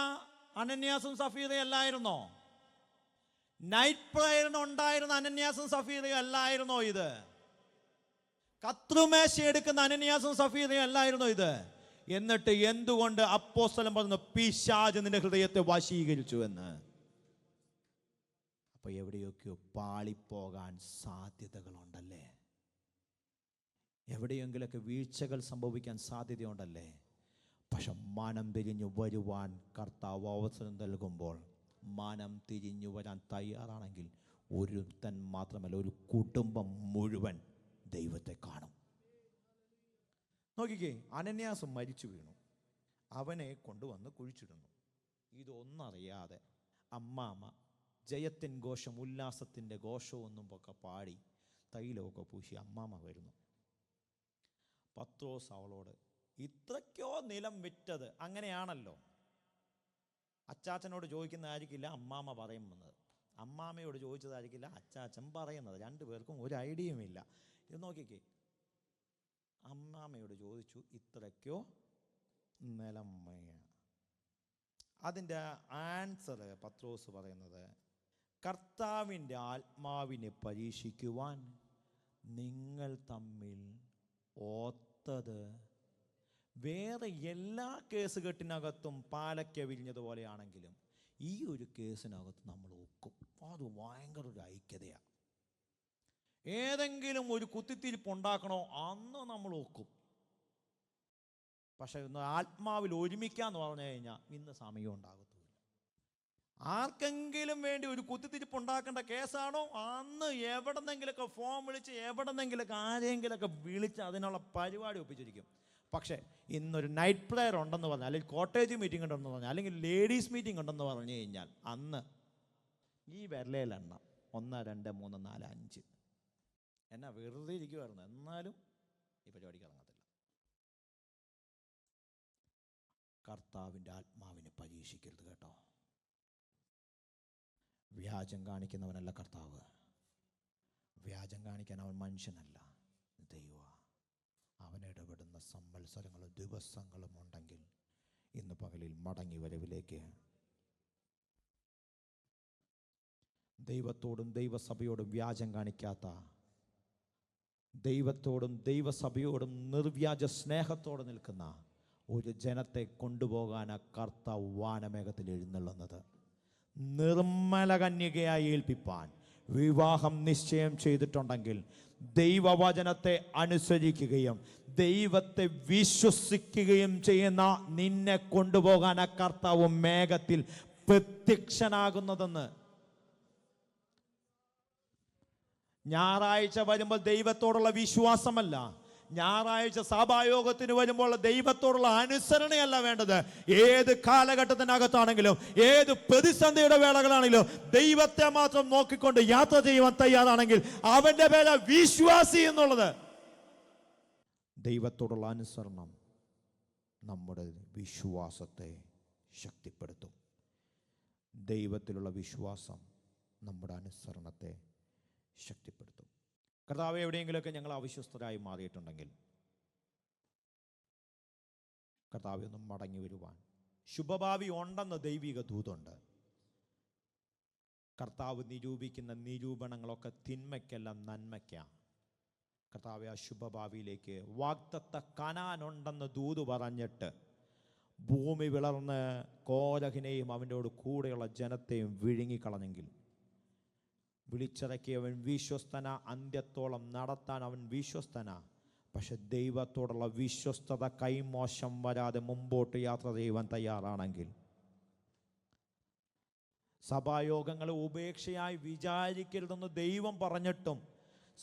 അനന്യാസും സഫീറയും അല്ലായിരുന്നോ? നൈറ്റ് പ്രയറിന് ഉണ്ടായിരുന്ന അനന്യാസും സഫീറയും അല്ലായിരുന്നോ ഇത്? കത്രുമേശ എടുക്കുന്ന അനന്യാസും സഫീറയും അല്ലായിരുന്നോ ഇത്? എന്നിട്ട് എന്തുകൊണ്ട് അപ്പോസ്തലൻ പറഞ്ഞു പിശാച് നിന്റെ ഹൃദയത്തെ വശീകരിച്ചു എന്ന്? അപ്പോൾ എവിടെയൊക്കെയോ പാളിപ്പോകാൻ സാധ്യതകളുണ്ടല്ലേ? എവിടെയെങ്കിലൊക്കെ വീഴ്ചകൾ സംഭവിക്കാൻ സാധ്യതയുണ്ടല്ലേ? പക്ഷെ മനം തിരിഞ്ഞു വരുവാൻ കർത്താവ് അവസരം നൽകുമ്പോൾ, മനം തിരിഞ്ഞു വരാൻ തയ്യാറാണെങ്കിൽ ഒരുത്തൻ മാത്രമല്ല, ഒരു കുടുംബം മുഴുവൻ ദൈവത്തെ കാണും. നോക്കിക്കേ, അനന്യാസ് മരിച്ചു വീണു. അവനെ കൊണ്ടുവന്ന് കുഴിച്ചിടുന്നു. ഇതൊന്നറിയാതെ അമ്മാമ്മ ജയത്തിൻ ഘോഷം, ഉല്ലാസത്തിൻ്റെ ഘോഷമൊന്നും ഒക്കെ പാടി തൈലമൊക്കെ പൂശി അമ്മാമ്മ വരുന്നു. പത്രോസ് അവളോട്, ഇത്രയ്ക്കോ നിലം വിറ്റത്? അങ്ങനെയാണല്ലോ, അച്ചാച്ചനോട് ചോദിക്കുന്നതായിരിക്കില്ല അമ്മാമ്മ പറയുന്നത്, അമ്മാമ്മയോട് ചോദിച്ചതായിരിക്കില്ല അച്ചാച്ചൻ പറയുന്നത്. രണ്ടുപേർക്കും ഒരു ഐഡിയയുമില്ല. ഇത് നോക്കിക്കേ, അമ്മാമ്മയോട് ചോദിച്ചു, ഇത്രയ്ക്കോ നിലം വേണം. അതിൻ്റെ ആൻസർ പത്രോസ് പറയുന്നത്, കർത്താവിൻ്റെ ആത്മാവിനെ പരീക്ഷിക്കുവാൻ നിങ്ങൾ തമ്മിൽ ഓത്തത് വേറെ എല്ലാ കേസുകെട്ടിനകത്തും പാലയ്ക്ക വിരിഞ്ഞതുപോലെയാണെങ്കിലും ഈ ഒരു കേസിനകത്ത് നമ്മൾ ഒക്കും. അത് ഭയങ്കര ഒരു ഐക്യതയാണ്. ഏതെങ്കിലും ഒരു കുത്തിത്തിരിപ്പ് ഉണ്ടാക്കണോ അന്ന് നമ്മൾ ഒക്കും. പക്ഷെ ഇന്ന് ആത്മാവിൽ ഒരുമിക്കാന്ന് പറഞ്ഞു കഴിഞ്ഞാൽ ഇന്ന് സമയം ഉണ്ടാകത്തില്ല. ആർക്കെങ്കിലും വേണ്ടി ഒരു കുത്തിത്തിരിപ്പ് ഉണ്ടാക്കേണ്ട കേസാണോ അന്ന് എവിടെന്നെങ്കിലൊക്കെ ഫോം വിളിച്ച് എവിടെന്നെങ്കിലൊക്കെ ആരെങ്കിലൊക്കെ വിളിച്ച് അതിനുള്ള പരിപാടി ഒപ്പിച്ചിരിക്കും. പക്ഷേ ഇന്നൊരു നൈറ്റ് പ്രെയർ ഉണ്ടെന്ന് പറഞ്ഞാൽ, അല്ലെങ്കിൽ കോട്ടേജ് മീറ്റിംഗ് ഉണ്ടെന്ന് പറഞ്ഞാൽ, അല്ലെങ്കിൽ ലേഡീസ് മീറ്റിംഗ് ഉണ്ടെന്ന് പറഞ്ഞു കഴിഞ്ഞാൽ അന്ന് ഈ വിരലേലെണ്ണ 1 2 3 4 5 എന്നാ വെറുതെ ഇരിക്കുമായിരുന്നു. എന്നാലും ഈ പരിപാടിക്ക് ഇറങ്ങത്തില്ല. കർത്താവിൻ്റെ ആത്മാവിനെ പരീക്ഷിക്കരുത് കേട്ടോ. വ്യാജം കാണിക്കുന്നവനല്ല കർത്താവ്. വ്യാജം കാണിക്കാൻ അവൻ മനുഷ്യനല്ല, ദൈവ. അവൻ ഇടപെടുന്ന സംവത്സരങ്ങളും ദിവസങ്ങളും ഉണ്ടെങ്കിൽ ഇന്ന് പകലിൽ മടങ്ങി വരവിലേക്ക് ദൈവത്തോടും ദൈവസഭയോടും വ്യാജം കാണിക്കാത്ത, ദൈവത്തോടും ദൈവസഭയോടും നിർവ്യാജ സ്നേഹത്തോടെ നിൽക്കുന്ന ഒരു ജനത്തെ കൊണ്ടുപോകാൻ ആ കർത്താവ് വാനമേഘത്തിൽ എഴുന്നള്ളുന്നത്. നിർമ്മല കന്യകയായി ഏൽപ്പിപ്പാൻ വിവാഹം നിശ്ചയം ചെയ്തിട്ടുണ്ടെങ്കിൽ ദൈവവചനത്തെ അനുസരിക്കുകയും ദൈവത്തെ വിശ്വസിക്കുകയും ചെയ്യുന്ന നിന്നെ കൊണ്ടുപോകാൻ ആ കർത്താവ് മേഘത്തിൽ പ്രത്യക്ഷനാകുന്നതെന്ന്. ഞായറാഴ്ച വരുമ്പോൾ ദൈവത്തോടുള്ള വിശ്വാസമല്ല, ഞായറാഴ്ച സഭായോഗത്തിന് വരുമ്പോൾ ദൈവത്തോടുള്ള അനുസരണയല്ല വേണ്ടത്. ഏത് കാലഘട്ടത്തിനകത്താണെങ്കിലും, ഏത് പ്രതിസന്ധിയുടെ വേളകളാണെങ്കിലും ദൈവത്തെ മാത്രം നോക്കിക്കൊണ്ട് യാത്ര ചെയ്യുവാൻ തയ്യാറാണെങ്കിൽ അവന്റെ പേര വിശ്വാസി എന്നുള്ളത്. ദൈവത്തോടുള്ള അനുസരണം നമ്മുടെ വിശ്വാസത്തെ ശക്തിപ്പെടുത്തും. ദൈവത്തിലുള്ള വിശ്വാസം നമ്മുടെ അനുസരണത്തെ ശക്തിപ്പെടുത്തും. കർത്താവ്, എവിടെയെങ്കിലുമൊക്കെ ഞങ്ങൾ അവിശ്വസ്തരായി മാറിയിട്ടുണ്ടെങ്കിൽ കർത്താവ് ഒന്നും മടങ്ങി വരുവാൻ ശുഭഭാവി ഉണ്ടെന്ന് ദൈവിക ദൂതുണ്ട്. കർത്താവ് നിരൂപിക്കുന്ന നിരൂപണങ്ങളൊക്കെ തിന്മയ്ക്കെല്ലാം നന്മയ്ക്കാം. കർത്താവ് ആ ശുഭഭാവിയിലേക്ക് വാഗ്ദത്ത കനാനുണ്ടെന്ന് ദൂത് പറഞ്ഞിട്ട് ഭൂമി വിളർന്ന് കോരഹിനെയും അവൻ്റെ കൂടെയുള്ള ജനത്തെയും വിഴുങ്ങിക്കളഞ്ഞെങ്കിൽ വിളിച്ചിറക്കിയവൻ വിശ്വസ്തന, അന്ത്യത്തോളം നടത്താൻ അവൻ വിശ്വസ്തന. പക്ഷെ ദൈവത്തോടുള്ള വിശ്വസ്തത കൈമോശം വരാതെ മുമ്പോട്ട് യാത്ര ചെയ്യുവാൻ തയ്യാറാണെങ്കിൽ സഭായോഗങ്ങളെ ഉപേക്ഷയായി വിചാരിക്കരുതെന്ന് ദൈവം പറഞ്ഞിട്ടും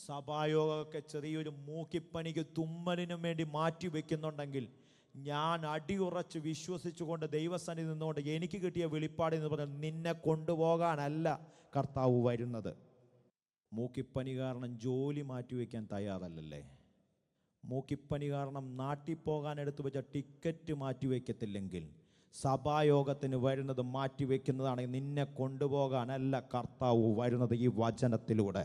സഭായോഗമൊക്കെ ചെറിയൊരു മൂക്കിപ്പനിക്ക് തുമ്മലിനും വേണ്ടി മാറ്റി വെക്കുന്നുണ്ടെങ്കിൽ ഞാൻ അടിയുറച്ച് വിശ്വസിച്ചുകൊണ്ട് ദൈവസന്നിധി നിന്നുകൊണ്ട് എനിക്ക് കിട്ടിയ വെളിപ്പാട് എന്ന് പറഞ്ഞാൽ നിന്നെ കൊണ്ടുപോകാനല്ല കർത്താവ് വരുന്നത്. മൂക്കിപ്പനി കാരണം ജോലി മാറ്റിവെക്കാൻ തയ്യാറല്ലല്ലേ? മൂക്കിപ്പനി കാരണം നാട്ടിൽ പോകാൻ എടുത്തു വെച്ച ടിക്കറ്റ് മാറ്റിവെക്കത്തില്ലെങ്കിൽ സഭായോഗത്തിന് വരുന്നത് മാറ്റിവെക്കുന്നതാണെങ്കിൽ നിന്നെ കൊണ്ടുപോകാനല്ല കർത്താവ് വരുന്നത്. ഈ വചനത്തിലൂടെ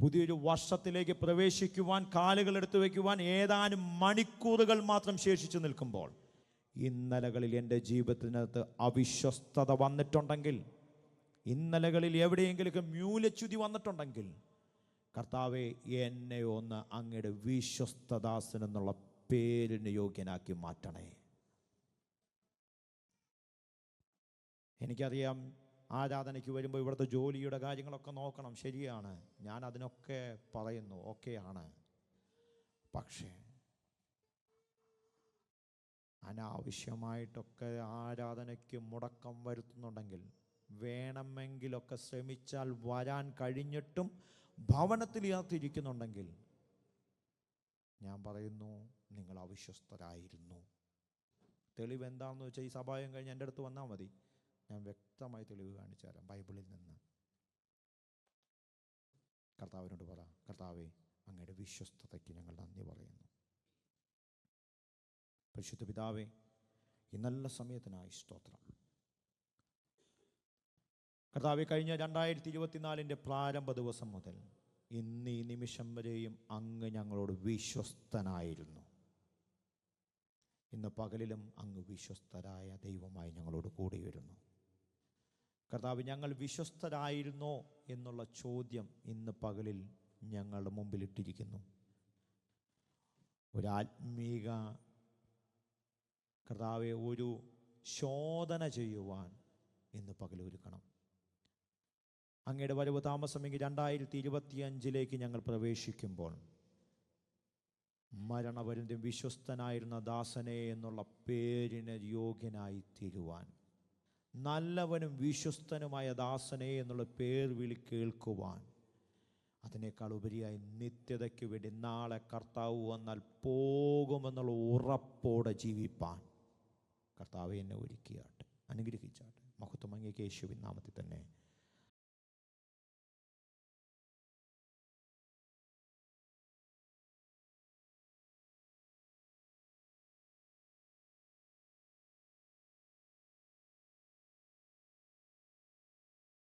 പുതിയൊരു വർഷത്തിലേക്ക് പ്രവേശിക്കുവാൻ, കാലുകൾ എടുത്തു വയ്ക്കുവാൻ ഏതാനും മണിക്കൂറുകൾ മാത്രം ശേഷിച്ചു നിൽക്കുമ്പോൾ ഇന്നലകളിൽ എൻ്റെ ജീവിതത്തിനകത്ത് അവിശ്വസ്തത വന്നിട്ടുണ്ടെങ്കിൽ, ഇന്നലകളിൽ എവിടെയെങ്കിലൊക്കെ മൂലച്യുതി വന്നിട്ടുണ്ടെങ്കിൽ കർത്താവെ, എന്നെ ഒന്ന് അങ്ങയുടെ വിശ്വസ്തദാസൻ എന്നുള്ള പേരിന് യോഗ്യനാക്കി മാറ്റണേ. എനിക്കറിയാം, ആരാധനയ്ക്ക് വരുമ്പോൾ ഇവിടുത്തെ ജോലിയുടെ കാര്യങ്ങളൊക്കെ നോക്കണം, ശരിയാണ്, ഞാൻ അതിനൊക്കെ പറയുന്നു, ഓക്കെയാണ്. പക്ഷേ അനാവശ്യമായിട്ടൊക്കെ ആരാധനയ്ക്ക് മുടക്കം വരുത്തുന്നുണ്ടെങ്കിൽ, വേണമെങ്കിലൊക്കെ ശ്രമിച്ചാൽ വരാൻ കഴിഞ്ഞിട്ടും ഭവനത്തിൽ യാത്തിരിക്കുന്നുണ്ടെങ്കിൽ ഞാൻ പറയുന്നു, നിങ്ങൾ അവിശ്വസ്തരായിരുന്നു. തെളിവ് എന്താണെന്ന് വെച്ചാൽ ഈ സഭായം കഴിഞ്ഞ് എൻ്റെ അടുത്ത് വന്നാൽ മതി, ഞാൻ വ്യക്തമായി തെളിവ് കാണിച്ചു തരാം ബൈബിളിൽ നിന്ന്. കർത്താവിനോട് പറ, കർത്താവേ, അങ്ങയുടെ വിശ്വസ്തതയ്ക്ക് ഞങ്ങൾ നന്ദി പറയുന്നു. പരിശുദ്ധ പിതാവേ, ഈ നല്ല സമയത്തിനായി സ്തോത്രം. കർത്താവേ, കഴിഞ്ഞ 2024 പ്രാരംഭ ദിവസം മുതൽ ഇന്ന് ഈ നിമിഷം വരെയും അങ്ങ് ഞങ്ങളോട് വിശ്വസ്തനായിരുന്നു. ഇന്ന് പകലിലും അങ്ങ് വിശ്വസ്തരായ ദൈവമായി ഞങ്ങളോട് കൂടി വരുന്നു. കർത്താവ്, ഞങ്ങൾ വിശ്വസ്തരായിരുന്നോ എന്നുള്ള ചോദ്യം ഇന്ന് പകലിൽ ഞങ്ങളുടെ മുമ്പിലിട്ടിരിക്കുന്നു. ഒരാത്മീക കർത്താവെ, ഒരു ശോധന ചെയ്യുവാൻ ഇന്ന് പകൽ ഒരുക്കണം. അങ്ങയുടെ വരവ് താമസമെങ്കിൽ 2025 ഞങ്ങൾ പ്രവേശിക്കുമ്പോൾ മരണപര്യന്തം വിശ്വസ്തനായിരുന്ന ദാസനെ എന്നുള്ള പേരിന് യോഗ്യനായി തീരുവാൻ, നല്ലവനും വിശ്വസ്തനുമായ ദാസനെ എന്നുള്ള പേർ വിളി കേൾക്കുവാൻ, അതിനേക്കാൾ ഉപരിയായി നിത്യതയ്ക്ക് വേണ്ടി നാളെ കർത്താവ് വന്നാൽ പോകുമെന്നുള്ള ഉറപ്പോടെ ജീവിപ്പാൻ കർത്താവ് എന്നെ ഒരുക്കിയാട്ടെ, അനുഗ്രഹിച്ചാട്ടെ. മഹത്വം അങ്ങേക്ക് യേശുവിൻ നാമത്തിൽ തന്നെ.